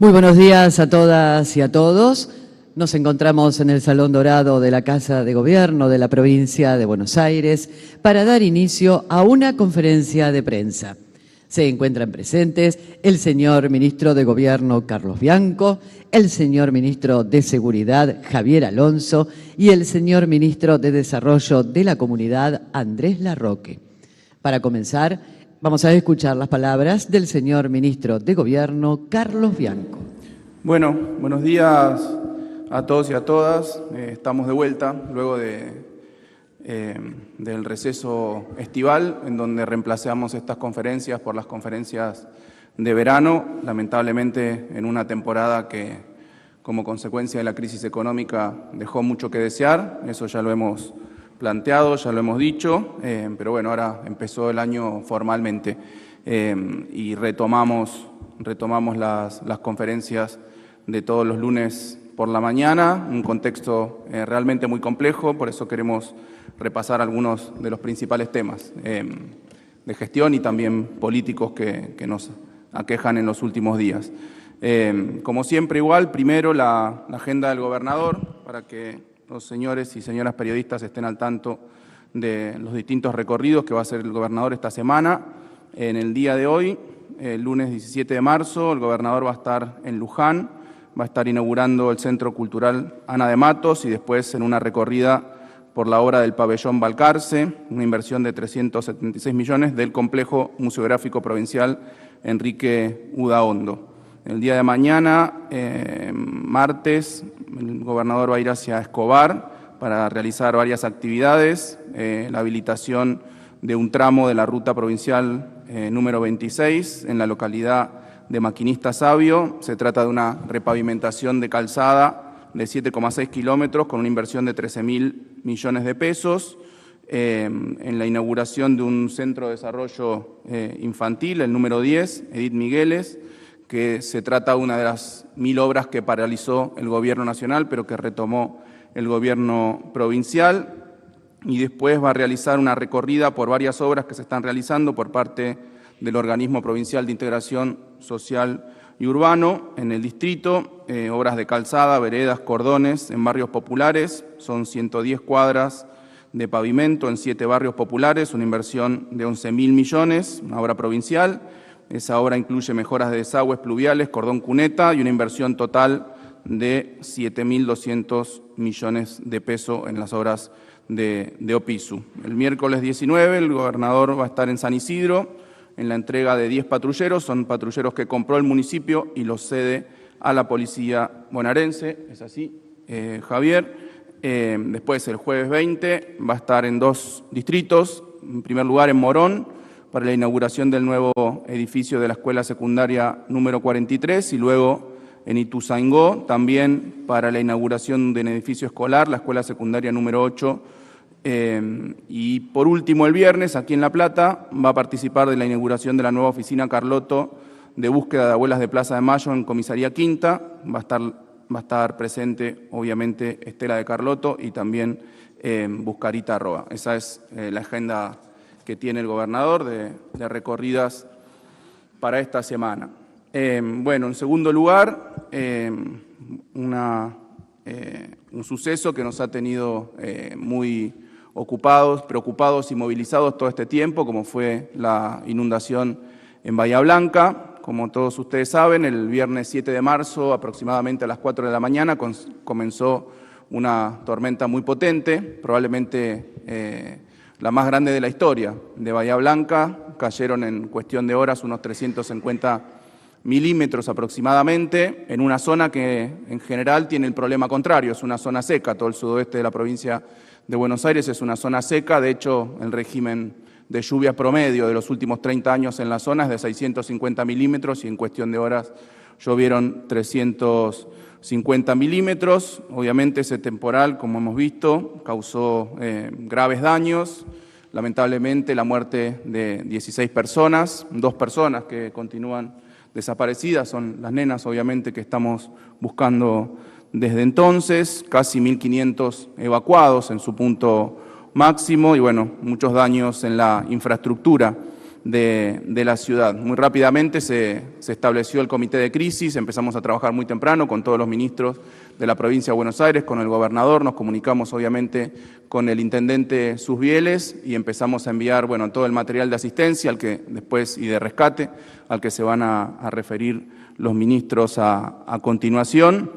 Muy buenos días a todas y a todos. Nos encontramos en el Salón Dorado de la Casa de Gobierno de la provincia de Buenos Aires para dar inicio a una conferencia de prensa. Se encuentran presentes el señor Ministro de Gobierno Carlos Bianco, el señor Ministro de Seguridad Javier Alonso y el señor Ministro de Desarrollo de la Comunidad Andrés Larroque. Para comenzar, vamos a escuchar las palabras del señor Ministro de Gobierno Carlos Bianco. Bueno, buenos días a todos y a todas. Estamos de vuelta luego del receso estival, en donde reemplazamos estas conferencias por las conferencias de verano, lamentablemente en una temporada que, como consecuencia de la crisis económica, dejó mucho que desear. Eso ya lo hemos planteado, ya lo hemos dicho, pero bueno, ahora empezó el año formalmente y retomamos las conferencias de todos los lunes por la mañana, un contexto realmente muy complejo, por eso queremos repasar algunos de los principales temas de gestión y también políticos que nos aquejan en los últimos días. Como siempre, igual, primero la agenda del gobernador, para que los señores y señoras periodistas estén al tanto de los distintos recorridos que va a hacer el gobernador esta semana. En el día de hoy, el lunes 17 de marzo, el gobernador va a estar en Luján, va a estar inaugurando el Centro Cultural Ana de Matos y después en una recorrida por la obra del Pabellón Balcarce, una inversión de 376 millones del Complejo Museográfico Provincial Enrique Udaondo. El día de mañana, martes, el gobernador va a ir hacia Escobar para realizar varias actividades, la habilitación de un tramo de la ruta provincial número 26 en la localidad de Maquinista Sabio. Se trata de una repavimentación de calzada de 7,6 kilómetros con una inversión de 13.000 millones de pesos, en la inauguración de un centro de desarrollo infantil, el número 10, Edith Migueles, que se trata de una de las 1.000 obras que paralizó el gobierno nacional, pero que retomó el gobierno provincial, y después va a realizar una recorrida por varias obras que se están realizando por parte del Organismo Provincial de Integración Social y Urbano en el distrito, obras de calzada, veredas, cordones en barrios populares, son 110 cuadras de pavimento en 7 barrios populares, una inversión de 11.000 millones, una obra provincial. Esa obra incluye mejoras de desagües pluviales, cordón cuneta y una inversión total de 7.200 millones de pesos en las obras de OPISU. El miércoles 19 el gobernador va a estar en San Isidro en la entrega de 10 patrulleros, son patrulleros que compró el municipio y los cede a la policía bonaerense, es así, Javier. Después el jueves 20 va a estar en 2 distritos, en primer lugar en Morón, para la inauguración del nuevo edificio de la Escuela Secundaria número 43 y luego en Ituzaingó, también para la inauguración de un edificio escolar, la Escuela Secundaria número 8. Y por último, el viernes, aquí en La Plata, va a participar de la inauguración de la nueva oficina Carlotto de búsqueda de abuelas de Plaza de Mayo en Comisaría Quinta. Va a estar presente, obviamente, Estela de Carlotto y también Buscarita Roa. Esa es la agenda que tiene el gobernador de recorridas para esta semana. Bueno, en segundo lugar, un suceso que nos ha tenido muy ocupados, preocupados y movilizados todo este tiempo, como fue la inundación en Bahía Blanca. Como todos ustedes saben, el viernes 7 de marzo, aproximadamente a las 4 de la mañana, comenzó una tormenta muy potente, probablemente la más grande de la historia de Bahía Blanca. Cayeron en cuestión de horas unos 350 milímetros aproximadamente, en una zona que en general tiene el problema contrario, es una zona seca. Todo el sudoeste de la provincia de Buenos Aires es una zona seca. De hecho, el régimen de lluvia promedio de los últimos 30 años en la zona es de 650 milímetros y en cuestión de horas llovieron 350 milímetros. Obviamente ese temporal, como hemos visto, causó graves daños. Lamentablemente la muerte de 16 personas, 2 personas que continúan desaparecidas, son las nenas obviamente que estamos buscando desde entonces, casi 1.500 evacuados en su punto máximo y bueno, muchos daños en la infraestructura de la ciudad. Muy rápidamente se estableció el comité de crisis, empezamos a trabajar muy temprano con todos los ministros de la provincia de Buenos Aires, con el gobernador, nos comunicamos obviamente con el intendente Susbieles y empezamos a enviar todo el material de asistencia al que después y de rescate al que se van a referir los ministros a continuación.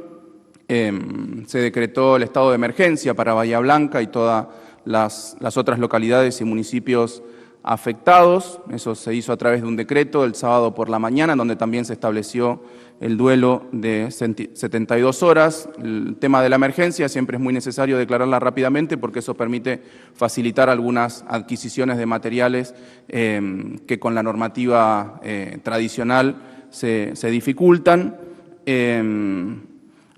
Se decretó el estado de emergencia para Bahía Blanca y todas las otras localidades y municipios afectados. Eso se hizo a través de un decreto el sábado por la mañana, donde también se estableció el duelo de 72 horas. El tema de la emergencia siempre es muy necesario declararla rápidamente porque eso permite facilitar algunas adquisiciones de materiales que con la normativa tradicional se dificultan.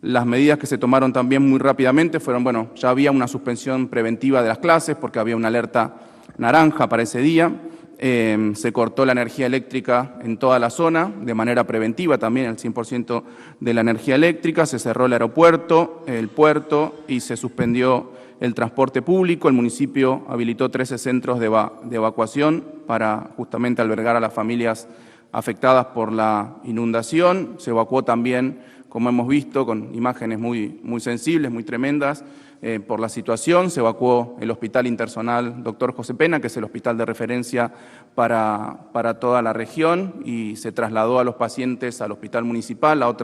Las medidas que se tomaron también muy rápidamente fueron, ya había una suspensión preventiva de las clases porque había una alerta naranja para ese día, se cortó la energía eléctrica en toda la zona, de manera preventiva también el 100% de la energía eléctrica, se cerró el aeropuerto, el puerto y se suspendió el transporte público. El municipio habilitó 13 centros de evacuación para justamente albergar a las familias afectadas por la inundación. Se evacuó también, como hemos visto, con imágenes muy sensibles, muy tremendas, por la situación. Se evacuó el Hospital Interzonal Dr. José Pena, que es el hospital de referencia para toda la región, y se trasladó a los pacientes al hospital municipal, a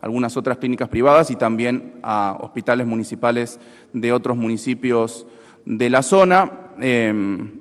algunas otras clínicas privadas y también a hospitales municipales de otros municipios de la zona.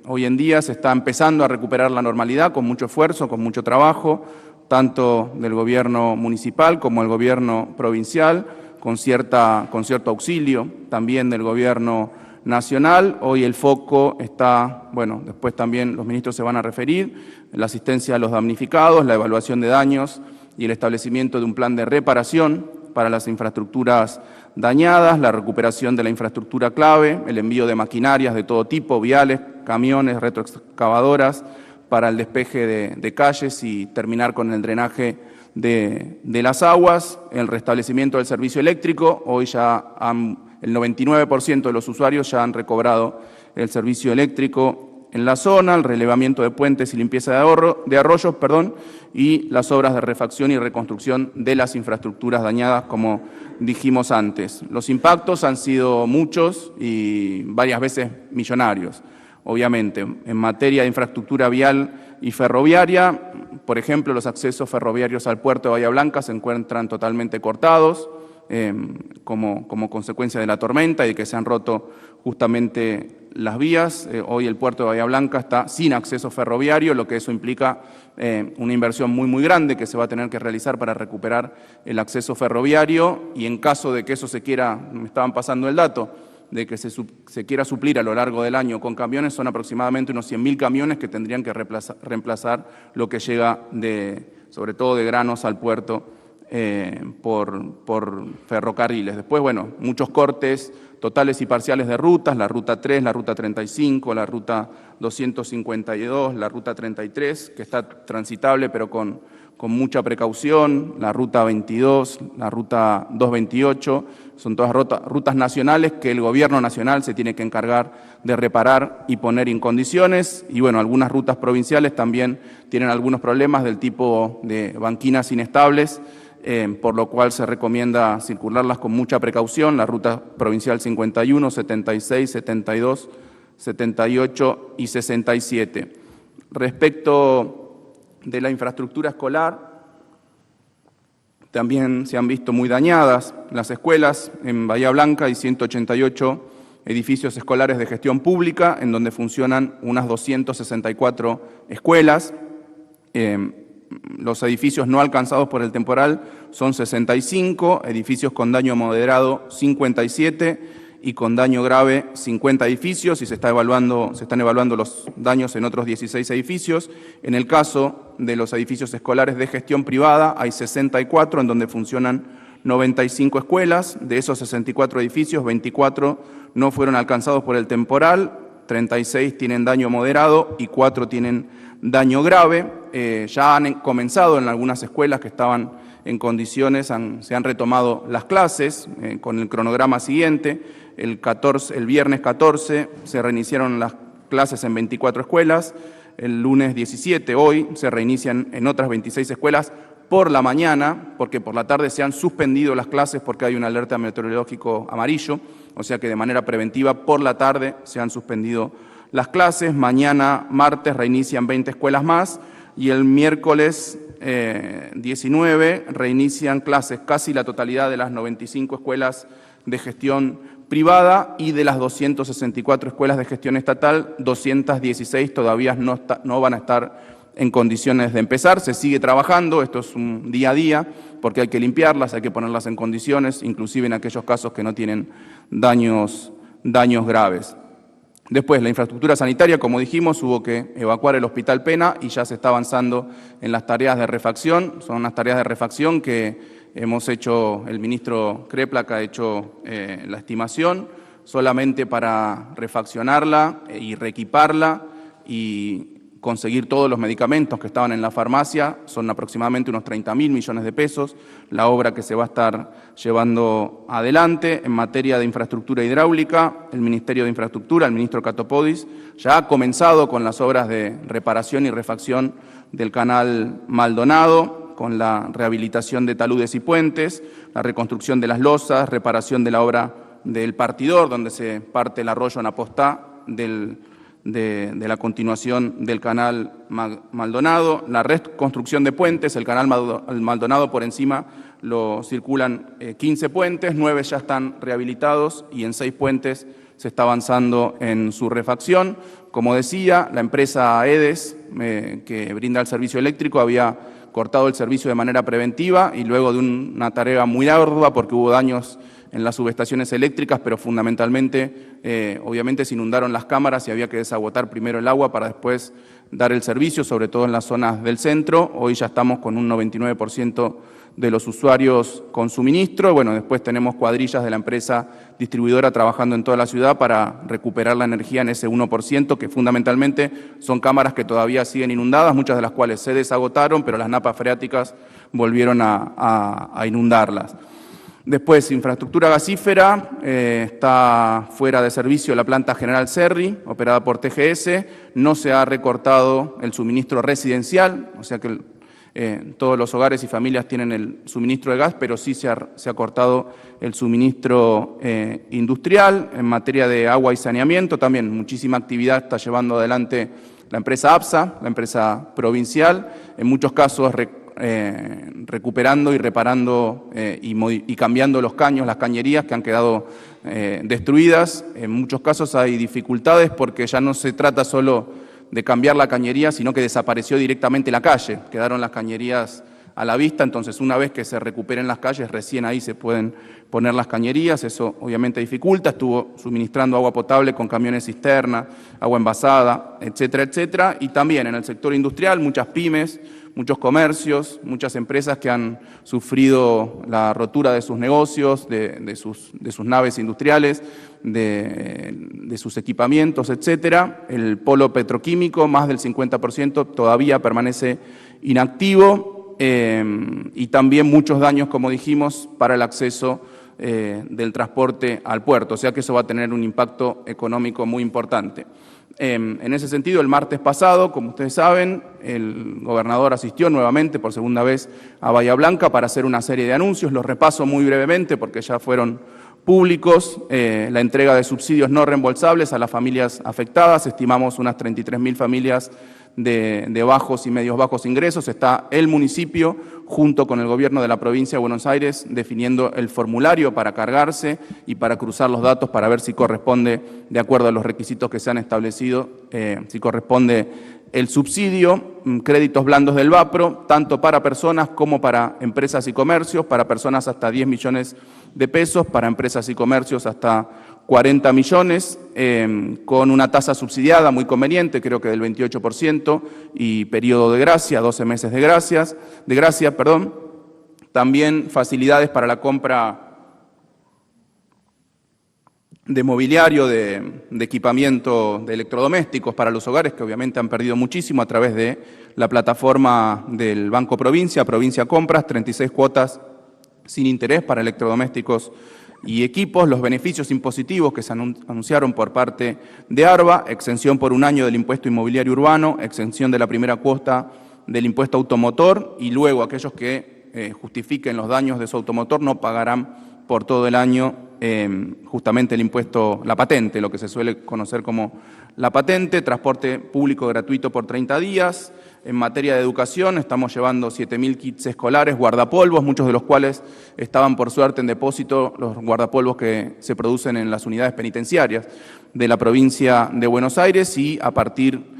Hoy en día se está empezando a recuperar la normalidad con mucho esfuerzo, con mucho trabajo, tanto del gobierno municipal como del gobierno provincial, con cierto auxilio también del gobierno nacional. Hoy el foco está, después también los ministros se van a referir, la asistencia a los damnificados, la evaluación de daños y el establecimiento de un plan de reparación para las infraestructuras dañadas, la recuperación de la infraestructura clave, el envío de maquinarias de todo tipo, viales, camiones, retroexcavadoras, para el despeje de calles y terminar con el drenaje de las aguas, el restablecimiento del servicio eléctrico. Hoy ya el 99% de los usuarios ya han recobrado el servicio eléctrico en la zona, el relevamiento de puentes y limpieza de arroyos, y las obras de refacción y reconstrucción de las infraestructuras dañadas, como dijimos antes. Los impactos han sido muchos y varias veces millonarios. Obviamente, en materia de infraestructura vial y ferroviaria, por ejemplo, los accesos ferroviarios al puerto de Bahía Blanca se encuentran totalmente cortados como consecuencia de la tormenta y de que se han roto justamente las vías. Hoy el puerto de Bahía Blanca está sin acceso ferroviario, lo que eso implica una inversión muy grande que se va a tener que realizar para recuperar el acceso ferroviario, y en caso de que eso me estaban pasando el dato, de que se quiera suplir a lo largo del año con camiones, son aproximadamente unos 100.000 camiones que tendrían que reemplazar lo que llega sobre todo de granos al puerto por ferrocarriles. Después, muchos cortes totales y parciales de rutas, la ruta 3, la ruta 35, la ruta 252, la ruta 33, que está transitable pero con mucha precaución, la ruta 22, la ruta 228, son todas rutas nacionales que el gobierno nacional se tiene que encargar de reparar y poner en condiciones, y algunas rutas provinciales también tienen algunos problemas del tipo de banquinas inestables, por lo cual se recomienda circularlas con mucha precaución, la ruta provincial 51, 76, 72, 78 y 67. Respecto de la infraestructura escolar, también se han visto muy dañadas las escuelas. En Bahía Blanca hay 188 edificios escolares de gestión pública, en donde funcionan unas 264 escuelas. Los edificios no alcanzados por el temporal son 65, edificios con daño moderado 57 y con daño grave 50 edificios, y se están evaluando los daños en otros 16 edificios. En el caso de los edificios escolares de gestión privada hay 64, en donde funcionan 95 escuelas. De esos 64 edificios, 24 no fueron alcanzados por el temporal, 36 tienen daño moderado y 4 tienen daño grave. Ya han comenzado en algunas escuelas que estaban en condiciones, se han retomado las clases con el cronograma siguiente. El viernes 14 se reiniciaron las clases en 24 escuelas, el lunes 17. Hoy se reinician en otras 26 escuelas por la mañana, porque por la tarde se han suspendido las clases porque hay una alerta meteorológico amarillo, o sea que de manera preventiva por la tarde se han suspendido las clases. Mañana, martes, reinician 20 escuelas más y el miércoles 19 reinician clases casi la totalidad de las 95 escuelas de gestión privada y de las 264 escuelas de gestión estatal, 216 todavía no van a estar en condiciones de empezar. Se sigue trabajando, esto es un día a día, porque hay que limpiarlas, hay que ponerlas en condiciones, inclusive en aquellos casos que no tienen daños graves. Después, la infraestructura sanitaria, como dijimos, hubo que evacuar el Hospital Pena y ya se está avanzando en las tareas de refacción. Son unas tareas de refacción que hemos hecho, el ministro Kreplak ha hecho la estimación, solamente para refaccionarla y reequiparla y conseguir todos los medicamentos que estaban en la farmacia, son aproximadamente unos 30.000 millones de pesos, la obra que se va a estar llevando adelante. En materia de infraestructura hidráulica, el Ministerio de Infraestructura, el ministro Katopodis, ya ha comenzado con las obras de reparación y refacción del canal Maldonado, con la rehabilitación de taludes y puentes, la reconstrucción de las losas, reparación de la obra del partidor, donde se parte el arroyo Napostá de la continuación del canal Maldonado, la reconstrucción de puentes, el canal Maldonado por encima lo circulan 15 puentes, 9 ya están rehabilitados y en 6 puentes se está avanzando en su refacción. Como decía, la empresa EDES, que brinda el servicio eléctrico, había cortado el servicio de manera preventiva y luego de una tarea muy ardua porque hubo daños en las subestaciones eléctricas, pero fundamentalmente, obviamente se inundaron las cámaras y había que desagotar primero el agua para después dar el servicio, sobre todo en las zonas del centro. Hoy ya estamos con un 99% de los usuarios con suministro. Bueno, después tenemos cuadrillas de la empresa distribuidora trabajando en toda la ciudad para recuperar la energía en ese 1%, que fundamentalmente son cámaras que todavía siguen inundadas, muchas de las cuales se desagotaron, pero las napas freáticas volvieron a inundarlas. Después, infraestructura gasífera, está fuera de servicio la planta General Cerri, operada por TGS, no se ha recortado el suministro residencial, o sea que todos los hogares y familias tienen el suministro de gas, pero sí se ha cortado el suministro industrial. En materia de agua y saneamiento, también muchísima actividad está llevando adelante la empresa APSA, la empresa provincial, en muchos casos recuperando y reparando y cambiando los caños, las cañerías que han quedado destruidas. En muchos casos hay dificultades porque ya no se trata solo de cambiar la cañería, sino que desapareció directamente la calle. Quedaron las cañerías a la vista, entonces una vez que se recuperen las calles, recién ahí se pueden poner las cañerías. Eso obviamente dificulta. Estuvo suministrando agua potable con camiones cisterna, agua envasada, etcétera, etcétera. Y también en el sector industrial, muchas pymes, muchos comercios, muchas empresas que han sufrido la rotura de sus negocios, de sus naves industriales, de sus equipamientos, etcétera. El polo petroquímico, más del 50%, todavía permanece inactivo. Y también muchos daños, como dijimos, para el acceso del transporte al puerto, o sea que eso va a tener un impacto económico muy importante. En ese sentido, el martes pasado, como ustedes saben, el gobernador asistió nuevamente por segunda vez a Bahía Blanca para hacer una serie de anuncios. Los repaso muy brevemente porque ya fueron públicos. La entrega de subsidios no reembolsables a las familias afectadas, estimamos unas 33.000 familias de bajos y medios bajos ingresos. Está el municipio junto con el gobierno de la provincia de Buenos Aires definiendo el formulario para cargarse y para cruzar los datos para ver si corresponde, de acuerdo a los requisitos que se han establecido, si corresponde el subsidio. Créditos blandos del VAPRO, tanto para personas como para empresas y comercios, para personas hasta 10 millones de pesos, para empresas y comercios hasta 40 millones, con una tasa subsidiada muy conveniente, creo que del 28%, y periodo de gracia, 12 meses de gracia. También facilidades para la compra de mobiliario, de equipamiento de electrodomésticos para los hogares, que obviamente han perdido muchísimo a través de la plataforma del Banco Provincia, Provincia Compras, 36 cuotas sin interés para electrodomésticos y equipos, los beneficios impositivos que se anunciaron por parte de ARBA, exención por 1 año del impuesto inmobiliario urbano, exención de la primera cuota del impuesto automotor y luego aquellos que justifiquen los daños de su automotor no pagarán por todo el año justamente el impuesto, la patente, lo que se suele conocer como la patente, transporte público gratuito por 30 días. En materia de educación estamos llevando 7.000 kits escolares, guardapolvos, muchos de los cuales estaban por suerte en depósito, los guardapolvos que se producen en las unidades penitenciarias de la provincia de Buenos Aires y a partir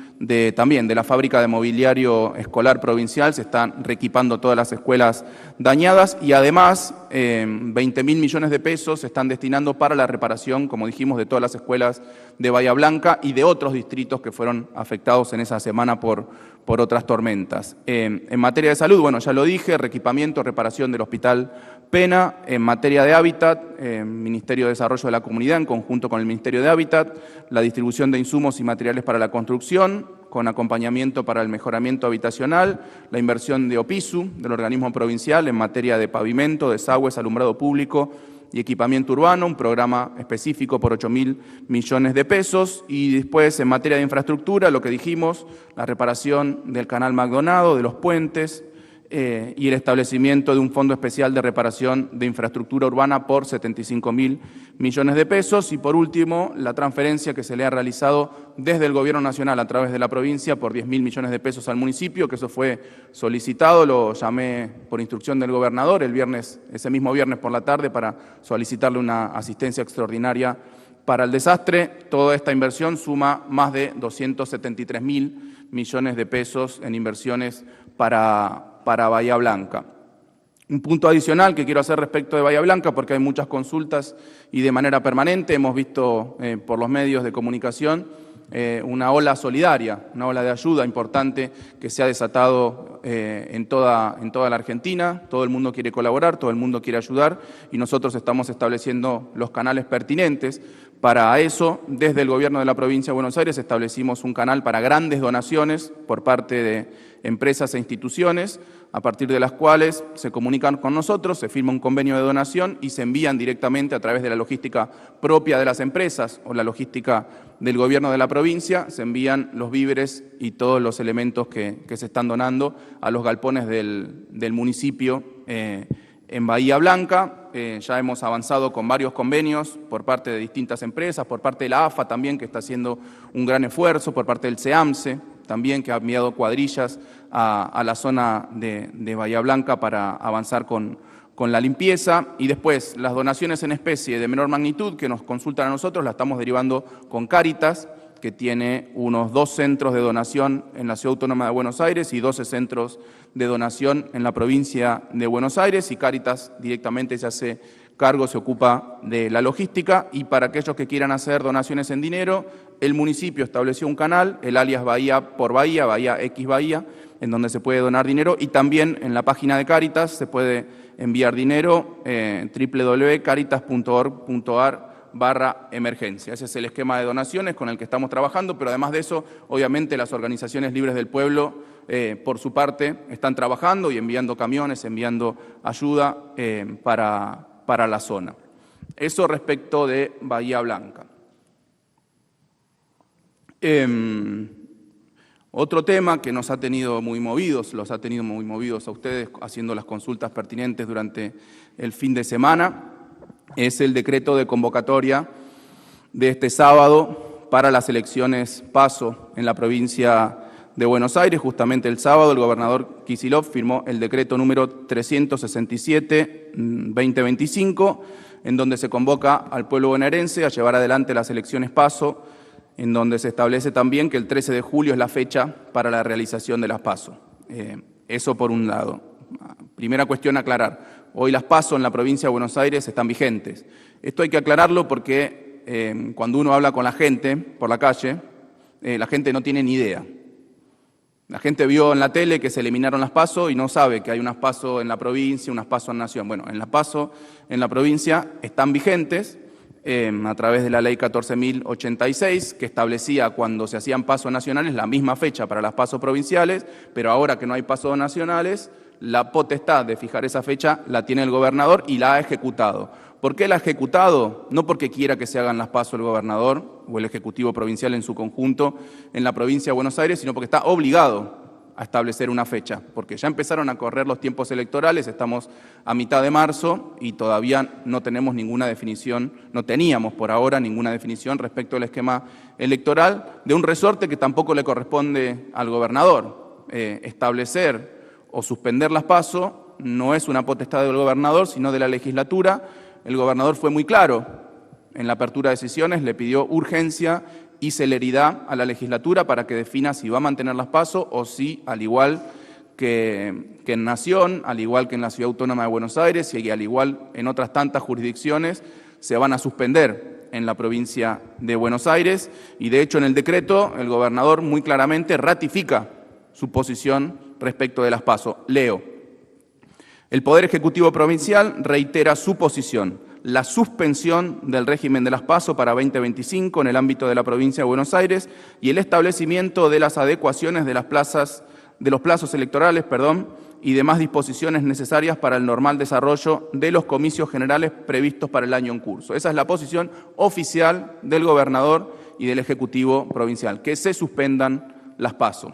también de la fábrica de mobiliario escolar provincial se están reequipando todas las escuelas dañadas y además 20.000 millones de pesos se están destinando para la reparación, como dijimos, de todas las escuelas de Bahía Blanca y de otros distritos que fueron afectados en esa semana por otras tormentas. En materia de salud, bueno, ya lo dije, reequipamiento, reparación del Hospital Pena. En materia de hábitat, Ministerio de Desarrollo de la Comunidad, en conjunto con el Ministerio de Hábitat, la distribución de insumos y materiales para la construcción, con acompañamiento para el mejoramiento habitacional, la inversión de OPISU, del organismo provincial, en materia de pavimento, desagües, alumbrado público y equipamiento urbano, un programa específico por 8.000 millones de pesos. Y después, en materia de infraestructura, lo que dijimos, la reparación del canal Maldonado, de los puentes, y el establecimiento de un fondo especial de reparación de infraestructura urbana por 75.000 millones de pesos. Y por último, la transferencia que se le ha realizado desde el Gobierno Nacional a través de la provincia por 10.000 millones de pesos al municipio, que eso fue solicitado, lo llamé por instrucción del gobernador el viernes, ese mismo viernes por la tarde, para solicitarle una asistencia extraordinaria para el desastre. Toda esta inversión suma más de 273.000 millones de pesos en inversiones para Bahía Blanca. Un punto adicional que quiero hacer respecto de Bahía Blanca, porque hay muchas consultas y de manera permanente hemos visto por los medios de comunicación una ola solidaria, una ola de ayuda importante que se ha desatado en toda la Argentina. Todo el mundo quiere colaborar, todo el mundo quiere ayudar y nosotros estamos estableciendo los canales pertinentes. Para eso, desde el Gobierno de la Provincia de Buenos Aires establecimos un canal para grandes donaciones por parte de empresas e instituciones, a partir de las cuales se comunican con nosotros, se firma un convenio de donación y se envían directamente a través de la logística propia de las empresas o la logística del Gobierno de la provincia, se envían los víveres y todos los elementos que se están donando a los galpones del municipio en Bahía Blanca. Ya hemos avanzado con varios convenios por parte de distintas empresas, por parte de la AFA también, que está haciendo un gran esfuerzo, por parte del CEAMSE también, que ha enviado cuadrillas a la zona de Bahía Blanca para avanzar con la limpieza. Y después, las donaciones en especie de menor magnitud que nos consultan a nosotros, las estamos derivando con Cáritas, que tiene unos 2 centros de donación en la Ciudad Autónoma de Buenos Aires y 12 centros de donación en la provincia de Buenos Aires, y Cáritas directamente se hace cargo, se ocupa de la logística. Y para aquellos que quieran hacer donaciones en dinero, el municipio estableció un canal, el alias Bahía por Bahía, Bahía X Bahía, en donde se puede donar dinero, y también en la página de Cáritas se puede enviar dinero, www.caritas.org.ar/emergencia. Ese es el esquema de donaciones con el que estamos trabajando, pero además de eso, obviamente las organizaciones libres del pueblo, por su parte, están trabajando y enviando camiones, enviando ayuda para la zona. Eso respecto de Bahía Blanca. Otro tema que nos ha tenido muy movidos, los ha tenido muy movidos a ustedes haciendo las consultas pertinentes durante el fin de semana, es el decreto de convocatoria de este sábado para las elecciones PASO en la provincia de Buenos Aires. Justamente el sábado el gobernador Kicillof firmó el decreto número 367/2025, en donde se convoca al pueblo bonaerense a llevar adelante las elecciones PASO, en donde se establece también que el 13 de julio es la fecha para la realización de las PASO. Eso por un lado. Primera cuestión a aclarar. Hoy las PASO en la provincia de Buenos Aires están vigentes. Esto hay que aclararlo porque cuando uno habla con la gente por la calle, la gente no tiene ni idea. La gente vio en la tele que se eliminaron las PASO y no sabe que hay unas PASO en la provincia, unas PASO en Nación. Bueno, en las PASO en la provincia están vigentes a través de la ley 14.086, que establecía cuando se hacían PASO nacionales la misma fecha para las PASO provinciales, pero ahora que no hay PASO nacionales, la potestad de fijar esa fecha la tiene el gobernador y la ha ejecutado. ¿Por qué la ha ejecutado? No porque quiera que se hagan las PASO el gobernador o el Ejecutivo Provincial en su conjunto en la provincia de Buenos Aires, sino porque está obligado a establecer una fecha, porque ya empezaron a correr los tiempos electorales, estamos a mitad de marzo y todavía no tenemos ninguna definición, no teníamos por ahora ninguna definición respecto al esquema electoral de un resorte que tampoco le corresponde al gobernador. Establecer o suspender las PASO no es una potestad del gobernador, sino de la legislatura. El gobernador fue muy claro en la apertura de sesiones, le pidió urgencia y celeridad a la legislatura para que defina si va a mantener las PASO o si, al igual que en Nación, al igual que en la Ciudad Autónoma de Buenos Aires y al igual en otras tantas jurisdicciones, se van a suspender en la provincia de Buenos Aires. Y de hecho en el decreto el gobernador muy claramente ratifica su posición respecto de las PASO. Leo: el Poder Ejecutivo Provincial reitera su posición: la suspensión del régimen de las PASO para 2025 en el ámbito de la provincia de Buenos Aires y el establecimiento de las adecuaciones de los plazos electorales, y demás disposiciones necesarias para el normal desarrollo de los comicios generales previstos para el año en curso. Esa es la posición oficial del gobernador y del Ejecutivo Provincial, que se suspendan las PASO.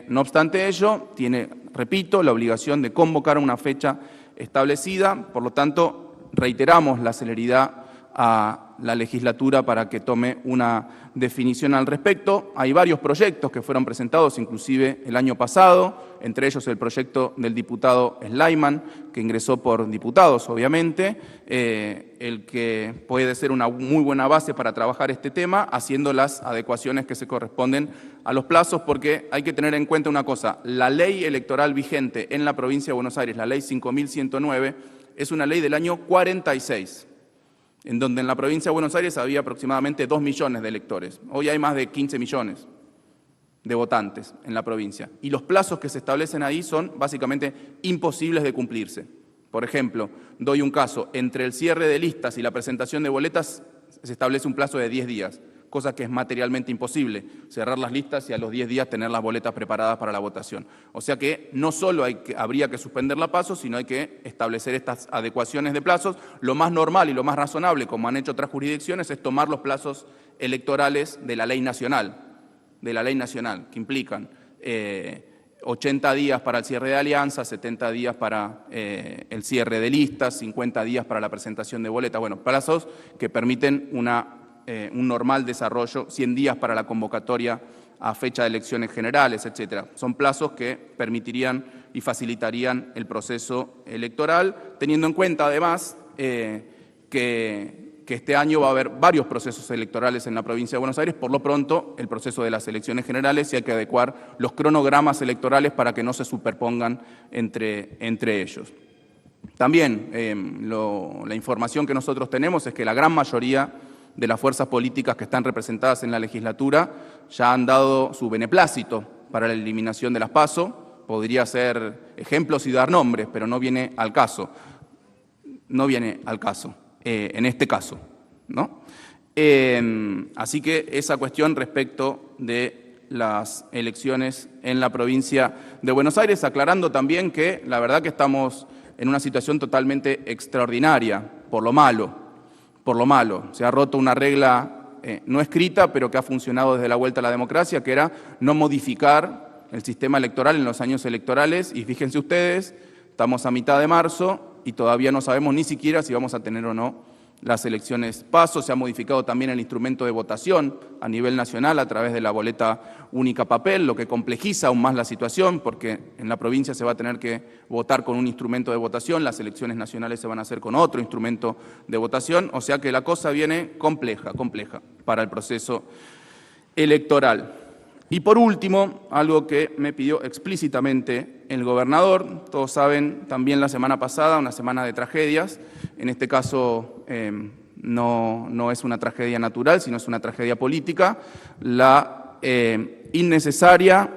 No obstante ello, tiene, repito, la obligación de convocar una fecha establecida, por lo tanto, reiteramos la celeridad a la legislatura para que tome una definición al respecto. Hay varios proyectos que fueron presentados, inclusive el año pasado, entre ellos el proyecto del diputado Slayman, que ingresó por diputados, obviamente, el que puede ser una muy buena base para trabajar este tema, haciendo las adecuaciones que se corresponden a los plazos, porque hay que tener en cuenta una cosa: la ley electoral vigente en la provincia de Buenos Aires, la ley 5.109, es una ley del año 46, en donde en la provincia de Buenos Aires había aproximadamente 2 millones de electores. Hoy hay más de 15 millones de votantes en la provincia. Y los plazos que se establecen ahí son básicamente imposibles de cumplirse. Por ejemplo, doy un caso: entre el cierre de listas y la presentación de boletas se establece un plazo de 10 días, cosa que es materialmente imposible, cerrar las listas y a los 10 días tener las boletas preparadas para la votación. O sea que no solo habría que suspender la PASO, sino hay que establecer estas adecuaciones de plazos. Lo más normal y lo más razonable, como han hecho otras jurisdicciones, es tomar los plazos electorales de la ley nacional, que implican 80 días para el cierre de alianzas, 70 días para el cierre de listas, 50 días para la presentación de boletas. Bueno, plazos que permiten un normal desarrollo, 100 días para la convocatoria a fecha de elecciones generales, etcétera. Son plazos que permitirían y facilitarían el proceso electoral, teniendo en cuenta además que este año va a haber varios procesos electorales en la provincia de Buenos Aires. Por lo pronto, el proceso de las elecciones generales, y hay que adecuar los cronogramas electorales para que no se superpongan entre ellos. También la información que nosotros tenemos es que la gran mayoría de las fuerzas políticas que están representadas en la legislatura ya han dado su beneplácito para la eliminación de las PASO. Podría ser ejemplos y dar nombres, pero no viene al caso. En este caso, ¿no? Así que esa cuestión respecto de las elecciones en la provincia de Buenos Aires, aclarando también que la verdad que estamos en una situación totalmente extraordinaria, por lo malo. Se ha roto una regla no escrita, pero que ha funcionado desde la vuelta a la democracia, que era no modificar el sistema electoral en los años electorales. Y fíjense ustedes, estamos a mitad de marzo y todavía no sabemos ni siquiera si vamos a tener o no las elecciones PASO. Se ha modificado también el instrumento de votación a nivel nacional a través de la boleta única papel, lo que complejiza aún más la situación, porque en la provincia se va a tener que votar con un instrumento de votación, las elecciones nacionales se van a hacer con otro instrumento de votación, o sea que la cosa viene compleja para el proceso electoral. Y por último, algo que me pidió explícitamente el gobernador. Todos saben, también la semana pasada, una semana de tragedias. En este caso no es una tragedia natural, sino es una tragedia política. La innecesaria,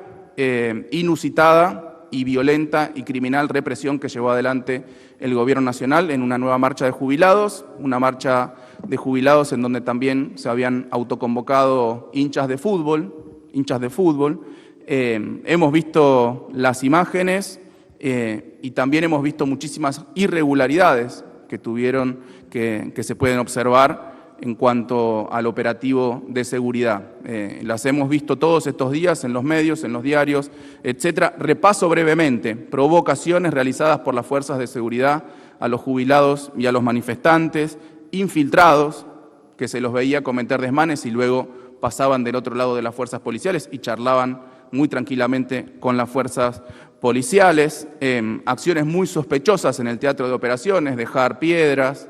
inusitada y violenta y criminal represión que llevó adelante el Gobierno Nacional en una nueva marcha de jubilados, una marcha de jubilados en donde también se habían autoconvocado hinchas de fútbol. Hemos visto las imágenes y también hemos visto muchísimas irregularidades que tuvieron, que se pueden observar en cuanto al operativo de seguridad. Las hemos visto todos estos días en los medios, en los diarios, etcétera. Repaso brevemente: provocaciones realizadas por las fuerzas de seguridad a los jubilados y a los manifestantes, infiltrados que se los veía cometer desmanes y luego pasaban del otro lado de las fuerzas policiales y charlaban muy tranquilamente con las fuerzas policiales, acciones muy sospechosas en el teatro de operaciones, dejar piedras,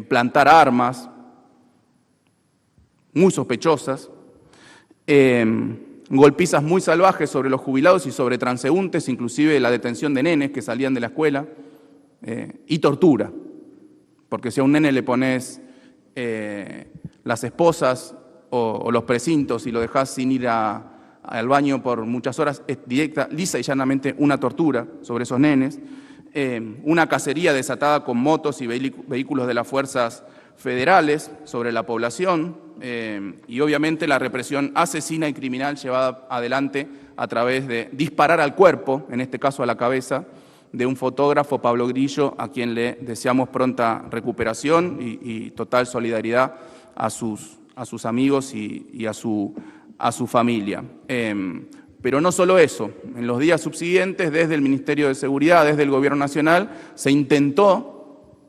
plantar armas, muy sospechosas, golpizas muy salvajes sobre los jubilados y sobre transeúntes, inclusive la detención de nenes que salían de la escuela, y tortura, porque si a un nene le pones las esposas o los precintos y lo dejas sin ir al baño por muchas horas, es directa, lisa y llanamente una tortura sobre esos nenes, una cacería desatada con motos y vehículos de las fuerzas federales sobre la población, y obviamente la represión asesina y criminal llevada adelante a través de disparar al cuerpo, en este caso a la cabeza, de un fotógrafo, Pablo Grillo, a quien le deseamos pronta recuperación y total solidaridad a sus amigos y a su familia. Pero no solo eso, en los días subsiguientes, desde el Ministerio de Seguridad, desde el Gobierno Nacional, se intentó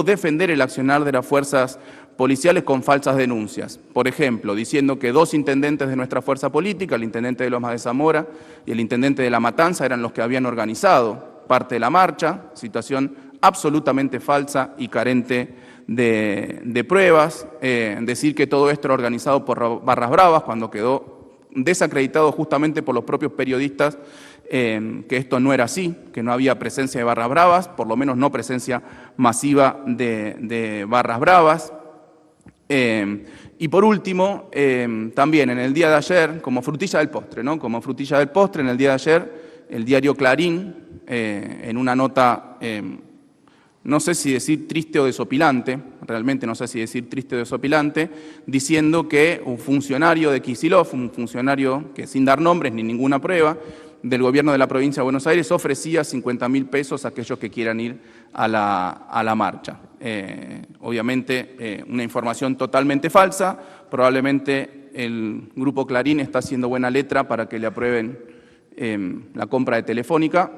defender el accionar de las fuerzas policiales con falsas denuncias. Por ejemplo, diciendo que 2 intendentes de nuestra fuerza política, el intendente de Lomas de Zamora y el intendente de La Matanza, eran los que habían organizado parte de la marcha, situación absolutamente falsa y carente de pruebas. Decir que todo esto era organizado por Barras Bravas, cuando quedó desacreditado justamente por los propios periodistas, que esto no era así, que no había presencia de Barras Bravas, por lo menos no presencia masiva de Barras Bravas. Y por último, también en el día de ayer, como frutilla del postre, ¿no? Como frutilla del postre, en el día de ayer, el diario Clarín, en una nota, no sé si decir triste o desopilante, realmente no sé si decir triste o desopilante, diciendo que un funcionario de Kicillof, un funcionario que sin dar nombres ni ninguna prueba, del gobierno de la provincia de Buenos Aires, ofrecía 50.000 pesos a aquellos que quieran ir a la marcha. Obviamente una información totalmente falsa, probablemente el Grupo Clarín está haciendo buena letra para que le aprueben la compra de Telefónica,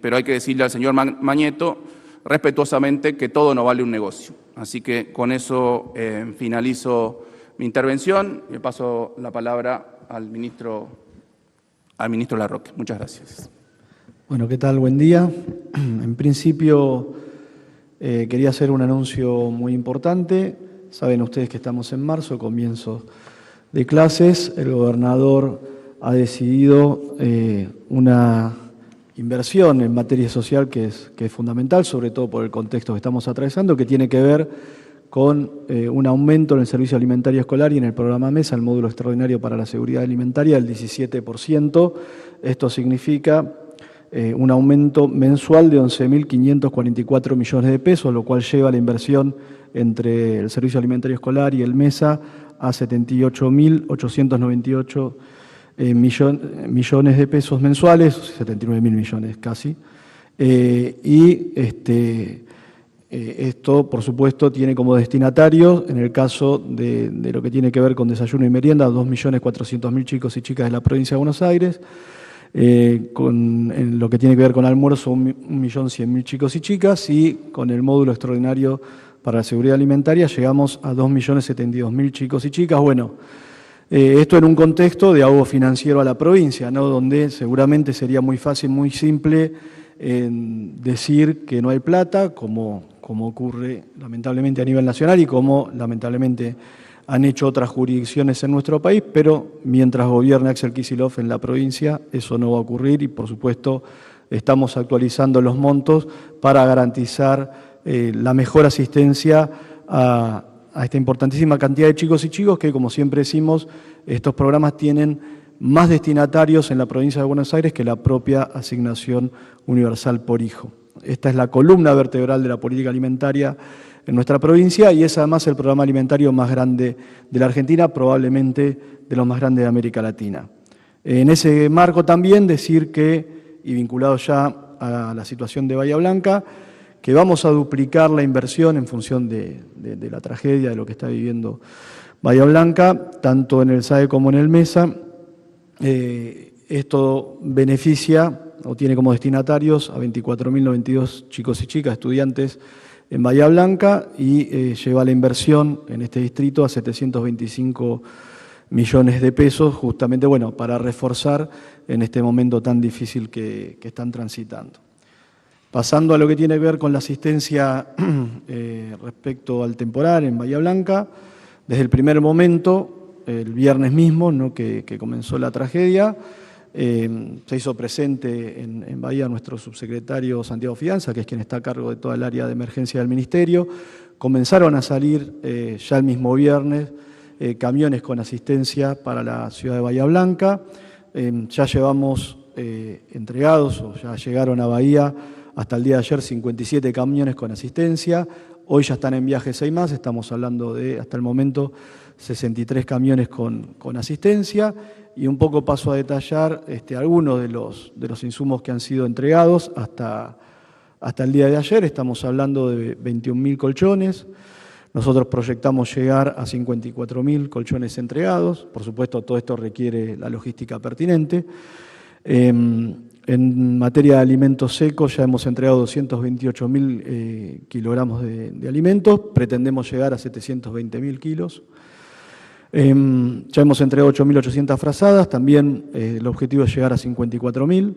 pero hay que decirle al señor Mañeto respetuosamente que todo no vale un negocio. Así que con eso finalizo mi intervención y le paso la palabra al ministro Larroque. Muchas gracias. Bueno, ¿qué tal? Buen día. En principio quería hacer un anuncio muy importante. Saben ustedes que estamos en marzo, comienzo de clases. El gobernador ha decidido una inversión en materia social que es fundamental, sobre todo por el contexto que estamos atravesando, que tiene que ver con un aumento en el servicio alimentario escolar y en el programa MESA, el módulo extraordinario para la seguridad alimentaria, del 17%. Esto significa un aumento mensual de 11.544 millones de pesos, lo cual lleva la inversión entre el servicio alimentario escolar y el MESA a 78.898 millones de pesos mensuales, 79.000 millones casi, esto, por supuesto, tiene como destinatario, en el caso de lo que tiene que ver con desayuno y merienda, 2.400.000 chicos y chicas de la provincia de Buenos Aires, en lo que tiene que ver con almuerzo, 1.100.000 chicos y chicas, y con el módulo extraordinario para la seguridad alimentaria llegamos a 2.072.000 chicos y chicas. Bueno, esto en un contexto de ahogo financiero a la provincia, ¿no? Donde seguramente sería muy fácil, muy simple decir que no hay plata, como ocurre lamentablemente a nivel nacional y como lamentablemente han hecho otras jurisdicciones en nuestro país, pero mientras gobierne Axel Kicillof en la provincia, eso no va a ocurrir y, por supuesto, estamos actualizando los montos para garantizar la mejor asistencia a esta importantísima cantidad de chicos y chicos que, como siempre decimos, estos programas tienen más destinatarios en la provincia de Buenos Aires que la propia asignación universal por hijo. Esta es la columna vertebral de la política alimentaria en nuestra provincia y es además el programa alimentario más grande de la Argentina, probablemente de los más grandes de América Latina. En ese marco también decir que, y vinculado ya a la situación de Bahía Blanca, que vamos a duplicar la inversión en función de la tragedia, de lo que está viviendo Bahía Blanca, tanto en el SAE como en el MESA. Esto beneficia o tiene como destinatarios a 24.092 chicos y chicas, estudiantes en Bahía Blanca, y lleva la inversión en este distrito a 725 millones de pesos, justamente para reforzar en este momento tan difícil que están transitando. Pasando a lo que tiene que ver con la asistencia respecto al temporal en Bahía Blanca, desde el primer momento, el viernes mismo, ¿no?, que comenzó la tragedia, se hizo presente en Bahía nuestro subsecretario Santiago Fianza, que es quien está a cargo de toda el área de emergencia del Ministerio. Comenzaron a salir ya el mismo viernes camiones con asistencia para la ciudad de Bahía Blanca. Ya llevamos entregados, o ya llegaron a Bahía hasta el día de ayer 57 camiones con asistencia. Hoy ya están en viaje 6 más, estamos hablando de, hasta el momento, 63 camiones con asistencia. Y un poco paso a detallar algunos de los insumos que han sido entregados hasta el día de ayer. Estamos hablando de 21.000 colchones. Nosotros proyectamos llegar a 54.000 colchones entregados. Por supuesto, todo esto requiere la logística pertinente. En materia de alimentos secos ya hemos entregado 228.000 kilogramos de alimentos. Pretendemos llegar a 720.000 kilos. Ya hemos entregado 8.800 frazadas, también el objetivo es llegar a 54.000.